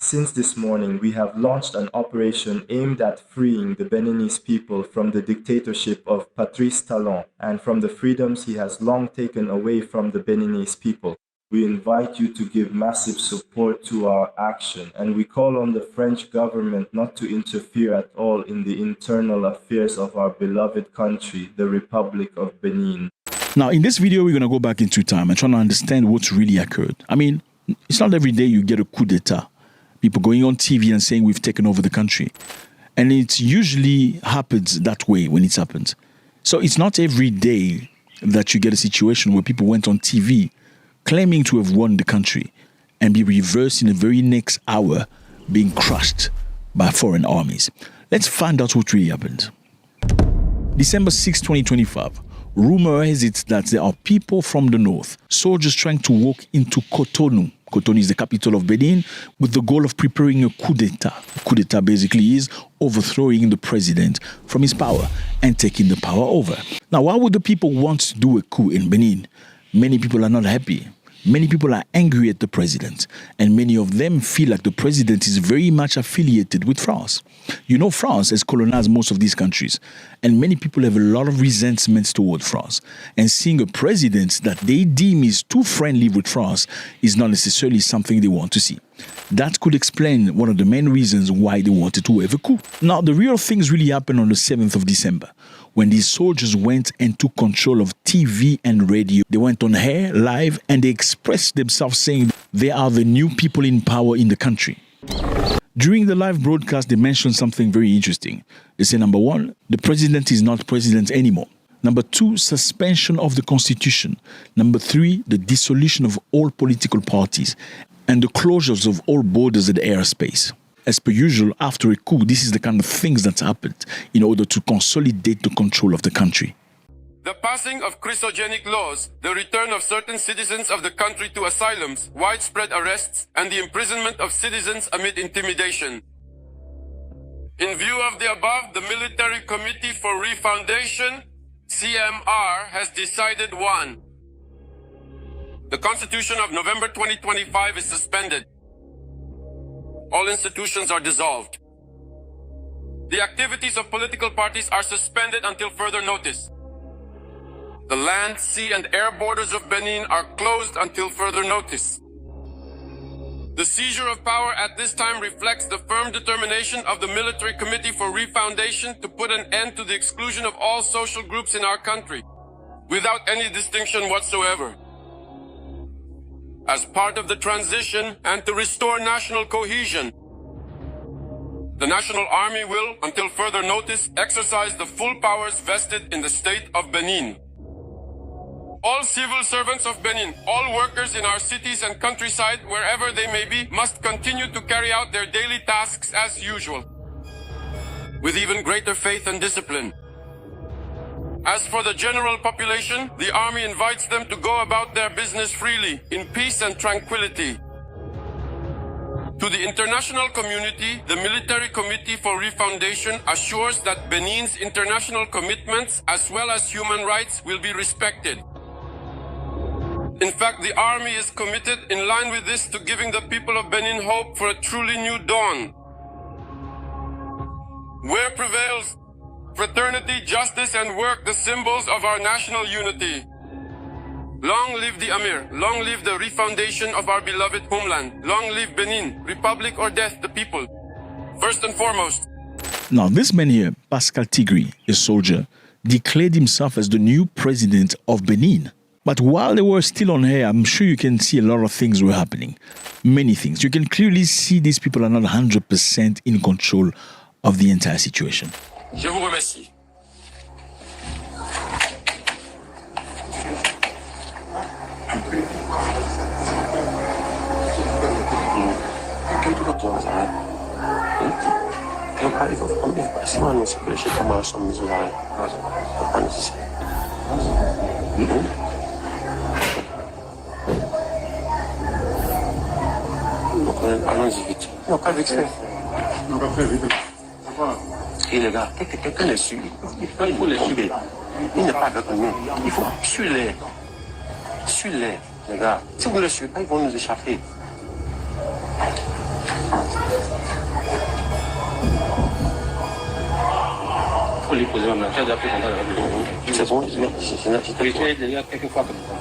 S11: Since this morning, we have launched an operation aimed at freeing the Beninese people from the dictatorship of Patrice Talon and from the freedoms he has long taken away from the Beninese people. We invite you to give massive support to our action, and we call on the French government not to interfere at all in the internal affairs of our beloved country, the Republic of Benin.
S1: Now, in this video, we're going to go back into time and try to understand what's really occurred. I mean, it's not every day you get a coup d'etat. People going on TV and saying we've taken over the country. And it usually happens that way when it happens. So it's not every day that you get a situation where people went on TV claiming to have won the country and be reversed in the very next hour being crushed by foreign armies. Let's find out what really happened. December 6, 2025. Rumor has it that there are people from the north, soldiers trying to walk into Cotonou. Cotonou is the capital of Benin, with the goal of preparing a coup d'etat. A coup d'etat basically is overthrowing the president from his power and taking the power over. Now, why would the people want to do a coup in Benin? Many people are not happy. Many people are angry at the president, and many of them feel like the president is very much affiliated with France. You know, France has colonized most of these countries, and many people have a lot of resentments toward France. And seeing a president that they deem is too friendly with France is not necessarily something they want to see. That could explain one of the main reasons why they wanted to have a coup. Now, the real things really happened on the 7th of December, when these soldiers went and took control of TV and radio. They went on air, live, and they expressed themselves saying they are the new people in power in the country. During the live broadcast, they mentioned something very interesting. They say, number one, the president is not president anymore. Number two, suspension of the constitution. Number three, the dissolution of all political parties and the closures of all borders and airspace. As per usual, after a coup, this is the kind of things that happened in order to consolidate the control of the country.
S12: The passing of chrysogenic laws, the return of certain citizens of the country to asylums, widespread arrests, and the imprisonment of citizens amid intimidation. In view of the above, the Military Committee for Refoundation, CMR, has decided 1. The Constitution of November 2025 is suspended. all institutions are dissolved. The activities of political parties are suspended until further notice. The land, sea, and air borders of Benin are closed until further notice. The seizure of power at this time reflects the firm determination of the Military Committee for Refoundation to put an end to the exclusion of all social groups in our country, without any distinction whatsoever. As part of the transition and to restore national cohesion, the National Army will, until further notice, exercise the full powers vested in the state of Benin. All civil servants of Benin, all workers in our cities and countryside, wherever they may be, must continue to carry out their daily tasks as usual, with even greater faith and discipline. As for the general population, the army invites them to go about their business freely, in peace and tranquility. To the international community, the Military Committee for Refoundation assures that Benin's international commitments, as well as human rights, will be respected. In fact, the army is committed, in line with this, to giving the people of Benin hope for a truly new dawn, where prevails fraternity, justice, and work, the symbols of our national unity. Long live the Amir, long live the refoundation of our beloved homeland, long live Benin, republic or death, the people, first and foremost.
S1: Now, this man here, Pascal Tigri, a soldier, declared himself as the new president of Benin. But while they were still on air, I'm sure you can see a lot of things were happening. Many things. You can clearly see these people are not 100% in control of the entire situation.
S12: Je vous remercie.
S7: Allons-y vite. Non, pas vite. Non, pas très vite. Et les gars, quelqu'un les suit. Il faut les suivre. Il n'est pas avec nous. Il faut suivre-les. Suivez-les, les gars. Si vous ne les suivez pas, ils vont nous échapper. Il faut les poser en main. C'est bon, je quelquefois comme ça.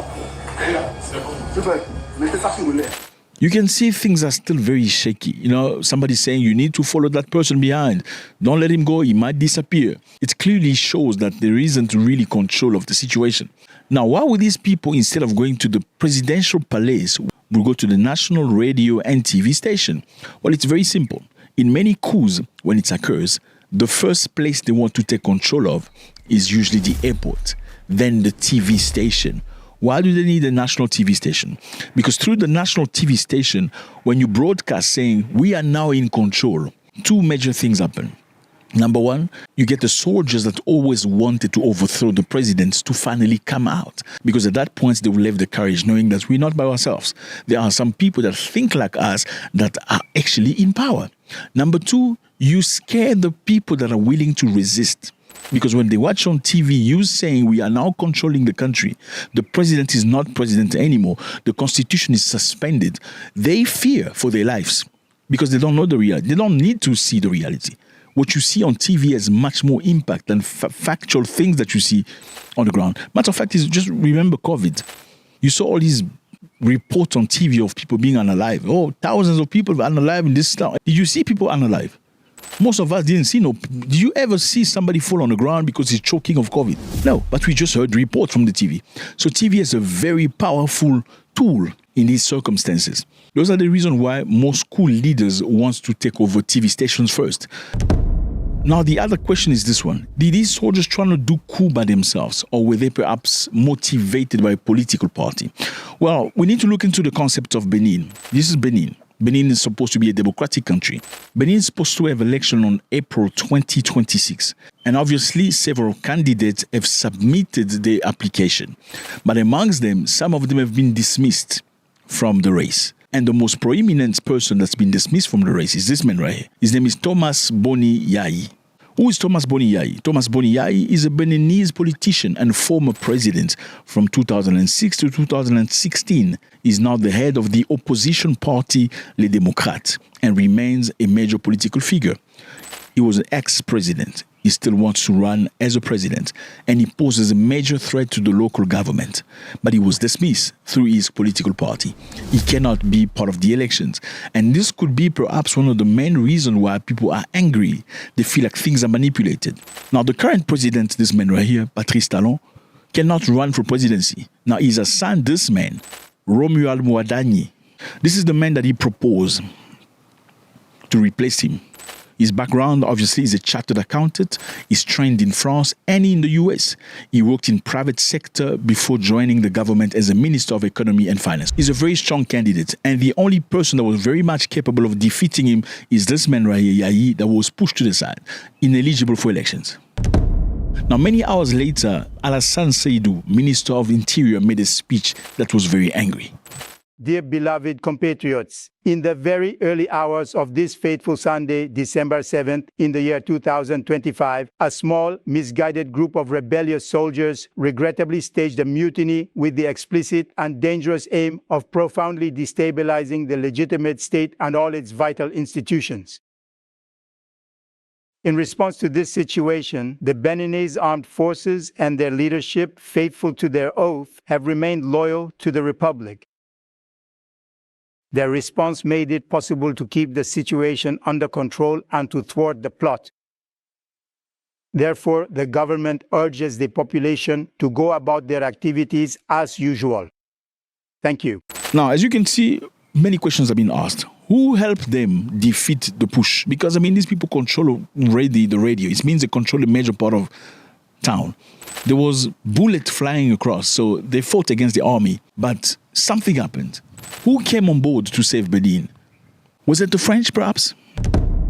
S1: You can see things are still very shaky. You know, somebody's saying you need to follow that person behind. Don't let him go, he might disappear. It clearly shows that there isn't really control of the situation. Now, why would these people, instead of going to the presidential palace, will go to the national radio and TV station? Well, it's very simple. In many coups, when it occurs, the first place they want to take control of is usually the airport, then the TV station. Why do they need a national TV station? Because through the national TV station, when you broadcast saying, we are now in control, two major things happen. Number one, you get the soldiers that always wanted to overthrow the presidents to finally come out. Because at that point, they will have the courage knowing that we're not by ourselves. There are some people that think like us that are actually in power. Number two, you scare the people that are willing to resist. Because when they watch on TV, you saying we are now controlling the country, the president is not president anymore, the constitution is suspended, they fear for their lives because they don't know the reality. They don't need to see the reality. What you see on TV has much more impact than factual things that you see on the ground. Matter of fact, is just remember COVID. You saw all these reports on TV of people being unalive. Oh, thousands of people are unalive in this town. Did you see people unalive? Most of us didn't see no. Did you ever see somebody fall on the ground because he's choking of COVID? No, but we just heard reports from the TV. So TV is a very powerful tool in these circumstances. Those are the reasons why most school leaders want to take over TV stations first. Now, the other question is this one. Did these soldiers trying to do coup by themselves, or were they perhaps motivated by a political party? Well, we need to look into the concept of Benin. This is Benin. Benin is supposed to be a democratic country. Benin is supposed to have election on April 2026. And obviously, several candidates have submitted their application. But amongst them, some of them have been dismissed from the race. And the most prominent person that's been dismissed from the race is this man right here. His name is Thomas Boni Yayi. Who is Thomas Boni Yayi? Thomas Boni Yayi is a Beninese politician and former president from 2006 to 2016. He's now the head of the opposition party Les Démocrates and remains a major political figure. He was an ex-president. He still wants to run as a president, and he poses a major threat to the local government. But he was dismissed through his political party. He cannot be part of the elections. And this could be perhaps one of the main reasons why people are angry. They feel like things are manipulated. Now, the current president, this man right here, Patrice Talon, cannot run for presidency. Now, he's assigned this man, Romuald Mouadani. This is the man that he proposed to replace him. His background, obviously, is a chartered accountant. He's trained in France and in the US. He worked in private sector before joining the government as a Minister of Economy and Finance. He's a very strong candidate, and the only person that was very much capable of defeating him is this man right here, Yayi, that was pushed to the side, ineligible for elections. Now, many hours later, Alassane Seydou, Minister of Interior, made a speech that was very angry.
S13: Dear beloved compatriots, in the very early hours of this fateful Sunday, December 7th, in the year 2025, a small, misguided group of rebellious soldiers regrettably staged a mutiny with the explicit and dangerous aim of profoundly destabilizing the legitimate state and all its vital institutions. In response to this situation, the Beninese armed forces and their leadership, faithful to their oath, have remained loyal to the Republic. Their response made it possible to keep the situation under control and to thwart the plot. Therefore, the government urges the population to go about their activities as usual. Thank you.
S1: Now, as you can see, many questions have been asked. Who helped them defeat the push? Because, these people control already the radio. It means they control a major part of town. There was bullets flying across, so they fought against the army. But something happened. Who came on board to save Benin? Was it the French, perhaps?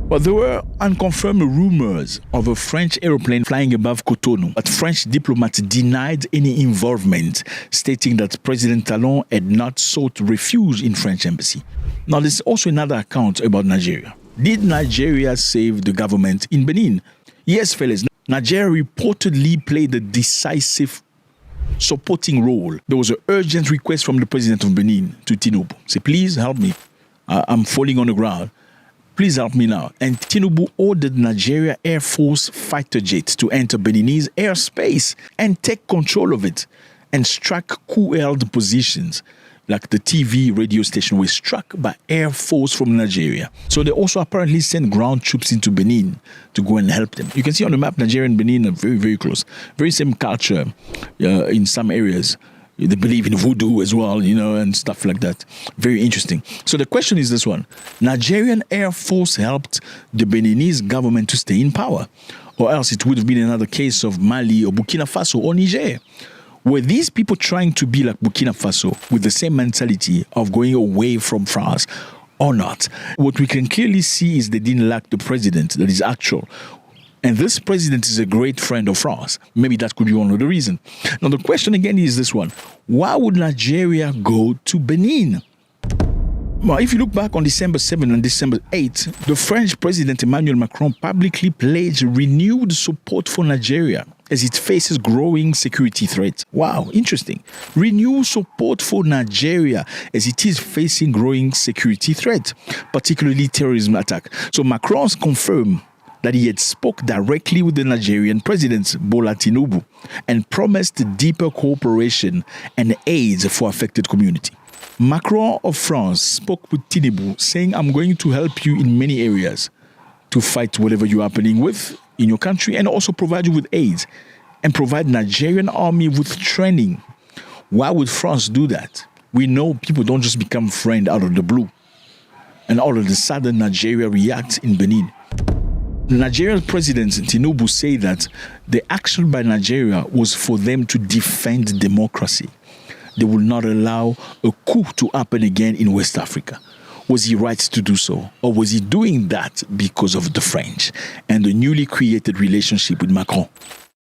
S1: Well, there were unconfirmed rumors of a French aeroplane flying above Cotonou, but French diplomats denied any involvement, stating that President Talon had not sought refuge in French embassy. Now, there's also another account about Nigeria. Did Nigeria save the government in Benin? Yes, fellas. Nigeria reportedly played a decisive supporting role. There was an urgent request from the president of Benin to Tinubu. Say, please help me. I'm falling on the ground. Please help me now. And Tinubu ordered Nigeria Air Force fighter jets to enter Beninese airspace and take control of it and strike coup-held positions. Like the TV radio station was struck by Air Force from Nigeria. So they also apparently sent ground troops into Benin to go and help them. You can see on the map, Nigeria and Benin are very, very close. Very same culture in some areas. They believe in voodoo as well, and stuff like that. Very interesting. So the question is this one. Nigerian Air Force helped the Beninese government to stay in power. Or else it would have been another case of Mali or Burkina Faso or Niger. Were these people trying to be like Burkina Faso with the same mentality of going away from France or not? What we can clearly see is they didn't like the president that is actual. And this president is a great friend of France. Maybe that could be one of the reasons. Now, the question again is this one. Why would Nigeria go to Benin? Well, if you look back on December 7 and December 8, the French President Emmanuel Macron publicly pledged renewed support for Nigeria as it faces growing security threats. Wow, interesting. Renewed support for Nigeria as it is facing growing security threats, particularly terrorism attack. So Macron confirmed that he had spoke directly with the Nigerian president, Bola Tinubu, and promised deeper cooperation and aid for affected community. Macron of France spoke with Tinubu, saying, I'm going to help you in many areas to fight whatever you're happening with in your country and also provide you with aid and provide Nigerian army with training. Why would France do that? We know people don't just become friends out of the blue. And all of a sudden, Nigeria reacts in Benin. The Nigerian president, Tinubu, said that the action by Nigeria was for them to defend democracy. They will not allow a coup to happen again in West Africa. Was he right to do so? Or was he doing that because of the French and the newly created relationship with Macron?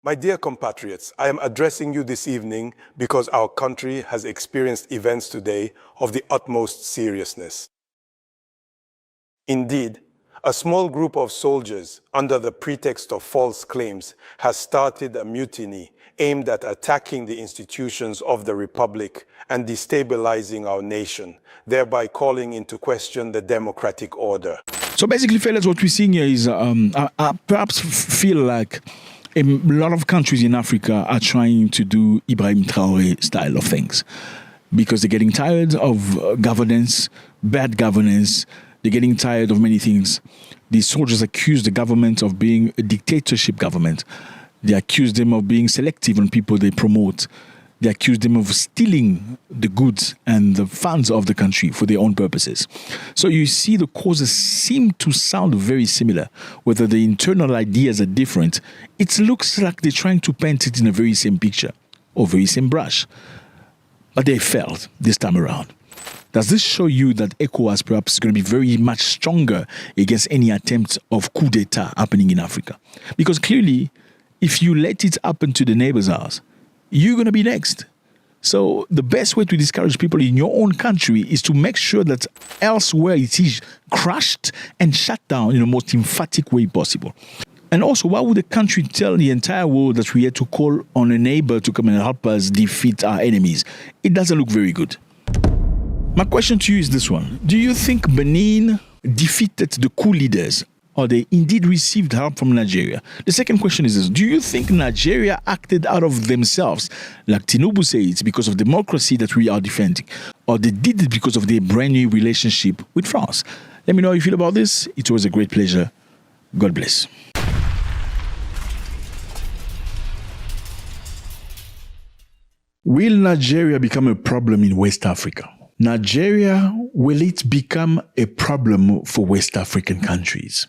S14: My dear compatriots, I am addressing you this evening because our country has experienced events today of the utmost seriousness. Indeed, A small group of soldiers, under the pretext of false claims, has started a mutiny aimed at attacking the institutions of the Republic and destabilizing our nation, thereby calling into question the democratic order.
S1: So basically, fellas, what we're seeing here is I perhaps feel like a lot of countries in Africa are trying to do Ibrahim Traoré style of things because they're getting tired of governance, bad governance. They're getting tired of many things. These soldiers accuse the government of being a dictatorship government. They accuse them of being selective on people they promote. They accuse them of stealing the goods and the funds of the country for their own purposes. So you see the causes seem to sound very similar. Whether the internal ideas are different, it looks like they're trying to paint it in a very same picture or very same brush. But they failed this time around. Does this show you that ECOWAS perhaps is going to be very much stronger against any attempt of coup d'etat happening in Africa? Because clearly, if you let it happen to the neighbor's house, you're going to be next. So the best way to discourage people in your own country is to make sure that elsewhere it is crushed and shut down in the most emphatic way possible. And also, why would a country tell the entire world that we had to call on a neighbor to come and help us defeat our enemies? It doesn't look very good. My question to you is this one. Do you think Benin defeated the coup leaders or they indeed received help from Nigeria? The second question is this. Do you think Nigeria acted out of themselves, like Tinubu says, because of democracy that we are defending? Or they did it because of their brand new relationship with France? Let me know how you feel about this. It was a great pleasure. God bless. Will Nigeria become a problem in West Africa? Nigeria, will it become a problem for West African countries?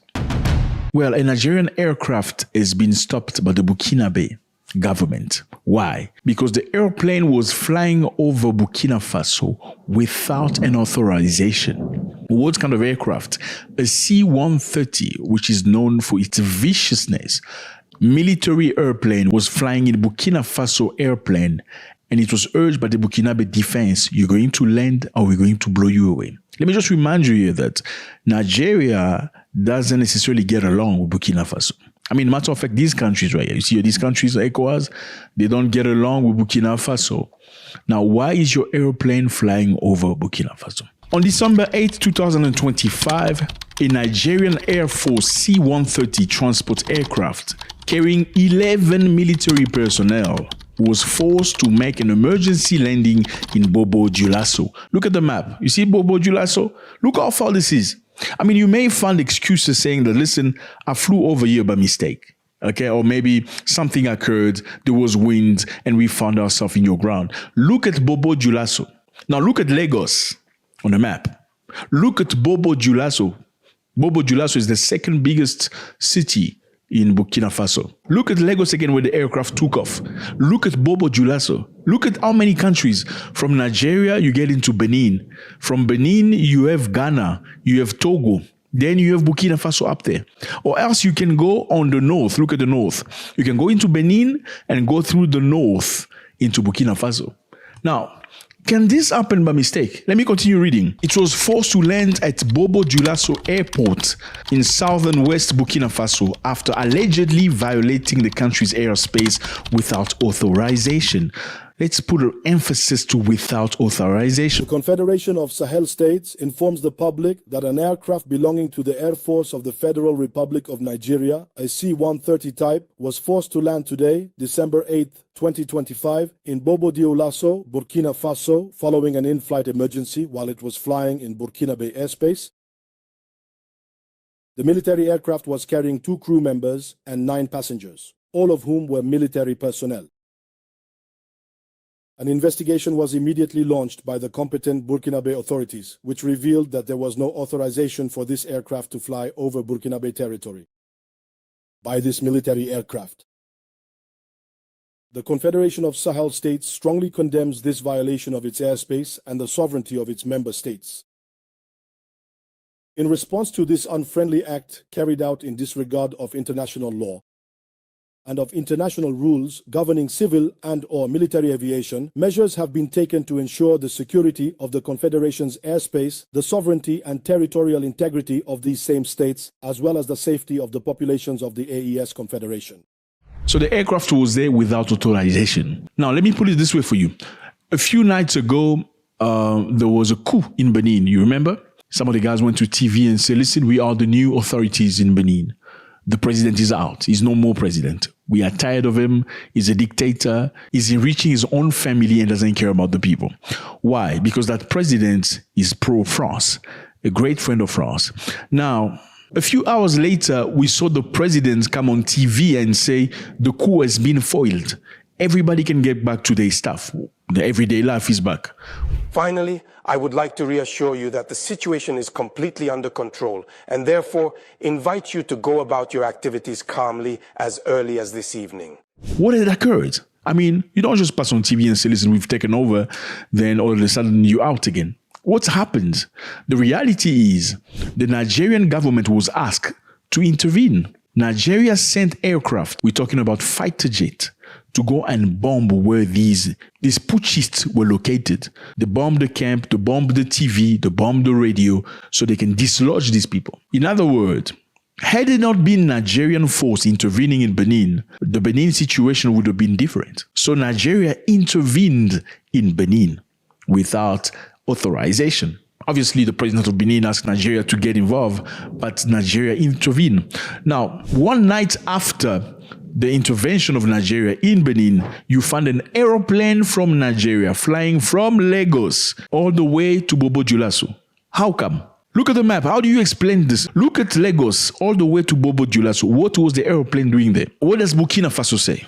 S1: Well, a Nigerian aircraft has been stopped by the Burkina Faso government. Why? Because the airplane was flying over Burkina Faso without an authorization. What kind of aircraft? A C-130, which is known for its viciousness. Military airplane was flying in Burkina Faso airplane, and it was urged by the Burkinabe defense, you're going to land or we're going to blow you away. Let me just remind you here that Nigeria doesn't necessarily get along with Burkina Faso. I mean, matter of fact, these countries right here, you see these countries, ECOWAS, they don't get along with Burkina Faso. Now, why is your airplane flying over Burkina Faso? On December 8, 2025, a Nigerian Air Force C-130 transport aircraft carrying 11 military personnel was forced to make an emergency landing in Bobo Dioulasso. Look at the map. You see Bobo Dioulasso? Look how far this is. I mean, you may find excuses saying that, listen, I flew over here by mistake. Okay, or maybe something occurred, there was wind, and we found ourselves in your ground. Look at Bobo Dioulasso. Now look at Lagos on the map. Look at Bobo Dioulasso. Bobo Dioulasso is the second biggest city in Burkina Faso. Look at Lagos again where the aircraft took off. Look at Bobo Dioulasso. Look at how many countries. From Nigeria, you get into Benin. From Benin, you have Ghana, you have Togo. Then you have Burkina Faso up there. Or else you can go on the north. Look at the north. You can go into Benin and go through the north into Burkina Faso. Now, can this happen by mistake? Let me continue reading. It was forced to land at Bobo Dioulasso Airport in southern West Burkina Faso after allegedly violating the country's airspace without authorization. Let's put an emphasis to without authorization.
S15: The Confederation of Sahel States informs the public that an aircraft belonging to the Air Force of the Federal Republic of Nigeria, a C-130 type, was forced to land today, December 8, 2025, in Bobo Dioulasso, Burkina Faso, following an in-flight emergency while it was flying in Burkinabe airspace. The military aircraft was carrying 2 crew members and 9 passengers, all of whom were military personnel. An investigation was immediately launched by the competent Burkinabe authorities, which revealed that there was no authorization for this aircraft to fly over Burkinabe territory by this military aircraft. The Confederation of Sahel States strongly condemns this violation of its airspace and the sovereignty of its member states. In response to this unfriendly act carried out in disregard of international law, and of international rules governing civil and/or military aviation, measures have been taken to ensure the security of the Confederation's airspace, the sovereignty and territorial integrity of these same states, as well as the safety of the populations of the AES Confederation.
S1: So the aircraft was there without authorization. Now, let me put it this way for you. A few nights ago, there was a coup in Benin. You remember? Some of the guys went to TV and said, listen, we are the new authorities in Benin. The president is out. He's no more president. We are tired of him. He's a dictator. He's enriching his own family and doesn't care about the people. Why? Because that president is pro-France, a great friend of France. Now, a few hours later, we saw the president come on TV and say the coup has been foiled. Everybody can get back to their stuff. The everyday life is back.
S14: Finally, I would like to reassure you that the situation is completely under control and therefore invite you to go about your activities calmly as early as this evening.
S1: What had occurred? I mean, you don't just pass on TV and say, listen, we've taken over, then all of a sudden you're out again. What's happened? The reality is the Nigerian government was asked to intervene. Nigeria sent aircraft, we're talking about fighter jet, to go and bomb where these putschists were located. They bombed the camp, they bombed the TV, they bombed the radio, so they can dislodge these people. In other words, had it not been Nigerian force intervening in Benin, the Benin situation would have been different. So Nigeria intervened in Benin without authorization. Obviously, the president of Benin asked Nigeria to get involved, but Nigeria intervened. Now, one night after the intervention of Nigeria in Benin, you found an aeroplane from Nigeria flying from Lagos all the way to Bobo Dioulasso. How come? Look at the map. How do you explain this? Look at Lagos all the way to Bobo Dioulasso. What was the aeroplane doing there? What does Burkina Faso say?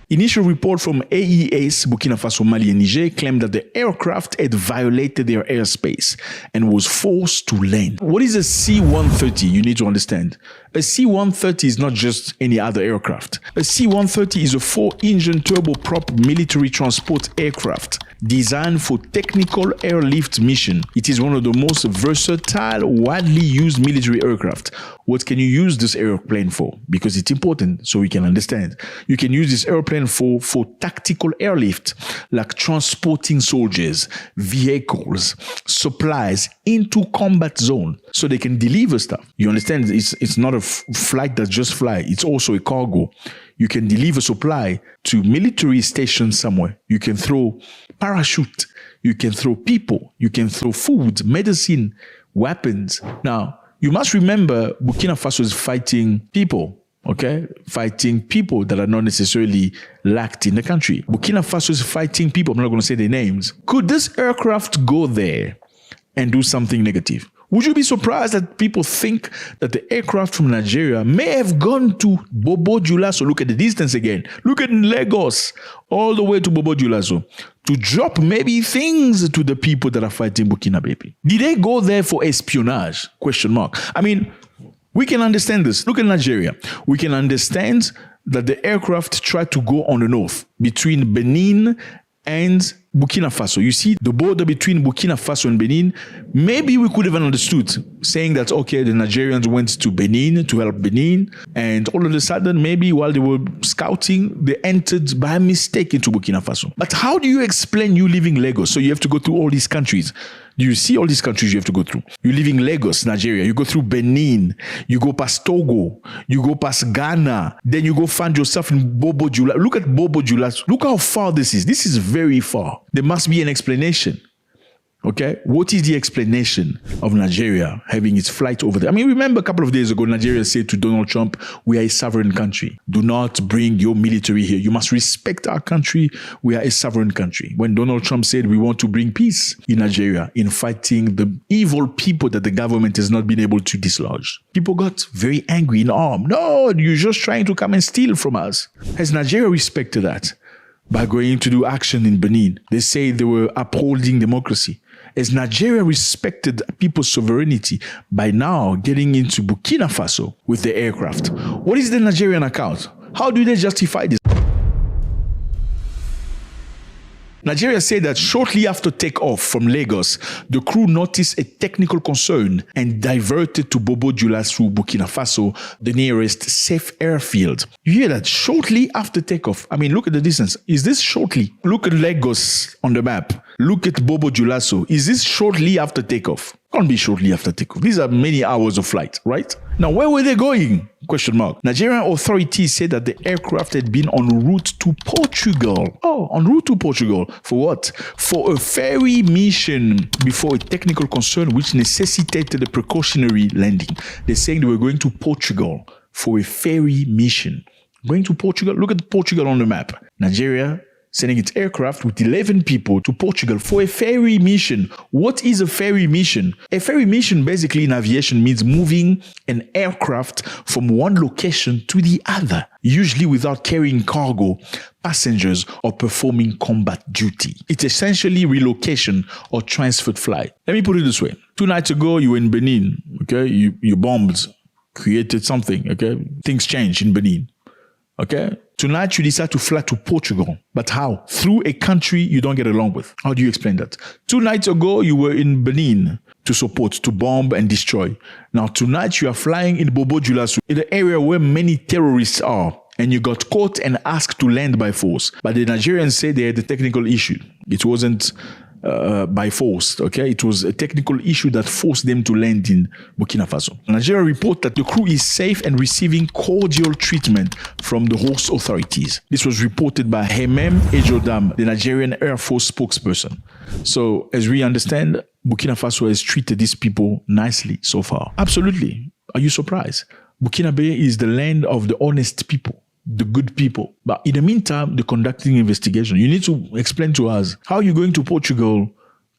S1: Initial report from AES, Burkina Faso, Mali, and Niger claimed that the aircraft had violated their airspace and was forced to land. What is a C-130? You need to understand. A C-130 is not just any other aircraft. A C-130 is a 4-engine turboprop military transport aircraft designed for technical airlift mission. It is one of the most versatile, widely used military aircraft. What can you use this airplane for? Because it's important so we can understand. You can use this airplane for tactical airlift, like transporting soldiers, vehicles, supplies into combat zone so they can deliver stuff. You understand? It's not a flight that just fly. It's also a cargo. You can deliver supply to military stations somewhere. You can throw parachute. You can throw people. You can throw food, medicine, weapons. Now, you must remember Burkina Faso is fighting people, okay? Fighting people that are not necessarily lacked in the country. Burkina Faso is fighting people. I'm not going to say their names. Could this aircraft go there and do something negative? Would you be surprised that people think that the aircraft from Nigeria may have gone to Bobo Dioulasso? Look at the distance again. Look at Lagos, all the way to Bobo Dioulasso, to drop maybe things to the people that are fighting Burkina Faso. Did they go there for espionage? Question mark. I mean, we can understand this. Look at Nigeria. We can understand that the aircraft tried to go on the north between Benin and Burkina Faso. You see, the border between Burkina Faso and Benin, maybe we could have understood, saying that, okay, the Nigerians went to Benin to help Benin, and all of a sudden, maybe while they were scouting, they entered by mistake into Burkina Faso. But how do you explain you leaving Lagos? So you have to go through all these countries. Do you see all these countries you have to go through? You live in Lagos, Nigeria. You go through Benin. You go past Togo. You go past Ghana. Then you go find yourself in Bobo Dioulasso. Look at Bobo Dioulasso. Look how far this is. This is very far. There must be an explanation. Okay? What is the explanation of Nigeria having its flight over there? I mean, remember a couple of days ago, Nigeria said to Donald Trump, we are a sovereign country. Do not bring your military here. You must respect our country. We are a sovereign country. When Donald Trump said we want to bring peace in Nigeria in fighting the evil people that the government has not been able to dislodge, people got very angry in arm. No, you're just trying to come and steal from us. Has Nigeria respected that? By going to do action in Benin. They say they were upholding democracy. Has Nigeria respected people's sovereignty by now getting into Burkina Faso with the aircraft? What is the Nigerian account? How do they justify this? Nigeria said that shortly after takeoff from Lagos, the crew noticed a technical concern and diverted to Bobo Dioulasso, Burkina Faso, the nearest safe airfield. You hear that? Shortly after takeoff. I mean, look at the distance. Is this shortly? Look at Lagos on the map. Look at Bobo Dioulasso. Is this shortly after takeoff? Can't be shortly after takeoff. These are many hours of flight, right? Now, where were they going? Question mark. Nigerian authorities said that the aircraft had been en route to Portugal. Oh, en route to Portugal. For what? For a ferry mission before a technical concern which necessitated a precautionary landing. They're saying they were going to Portugal for a ferry mission. Going to Portugal? Look at Portugal on the map. Nigeria sending its aircraft with 11 people to Portugal for a ferry mission. What is a ferry mission? A ferry mission basically in aviation means moving an aircraft from one location to the other, usually without carrying cargo, passengers, or performing combat duty. It's essentially relocation or transferred flight. Let me put it this way. 2 nights ago, you were in Benin, okay? You bombed, created something, okay? Things change in Benin, okay? Tonight, you decide to fly to Portugal. But how? Through a country you don't get along with. How do you explain that? 2 nights ago, you were in Benin to support, to bomb and destroy. Now, tonight, you are flying in Bobo Dioulasso, in the area where many terrorists are. And you got caught and asked to land by force. But the Nigerians say they had a technical issue. It wasn't by force, okay? It was a technical issue that forced them to land in Burkina Faso. Nigeria report that the crew is safe and receiving cordial treatment from the host authorities. This was reported by Hemem Ejodam, the Nigerian Air Force spokesperson. So, as we understand, Burkina Faso has treated these people nicely so far. Absolutely. Are you surprised? Burkina Faso is the land of the honest people, the good people. But in the meantime, they're conducting investigation. You need to explain to us, how are you going to Portugal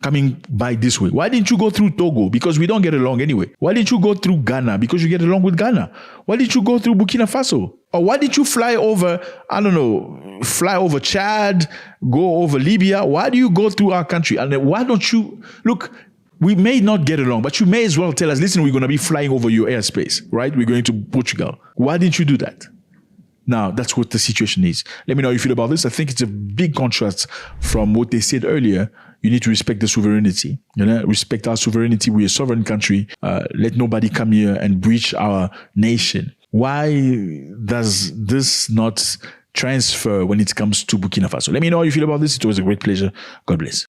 S1: coming by this way? Why didn't you go through Togo? Because we don't get along anyway. Why didn't you go through Ghana? Because you get along with Ghana. Why didn't you go through Burkina Faso? Or why didn't you fly over, I don't know, fly over Chad, go over Libya? Why do you go through our country? And then why don't you, look, we may not get along, but you may as well tell us, listen, we're going to be flying over your airspace, right? We're going to Portugal. Why didn't you do that? Now, that's what the situation is. Let me know how you feel about this. I think it's a big contrast from what they said earlier. You need to respect the sovereignty. You know, respect our sovereignty. We're a sovereign country. Let nobody come here and breach our nation. Why does this not transfer when it comes to Burkina Faso? Let me know how you feel about this. It was a great pleasure. God bless.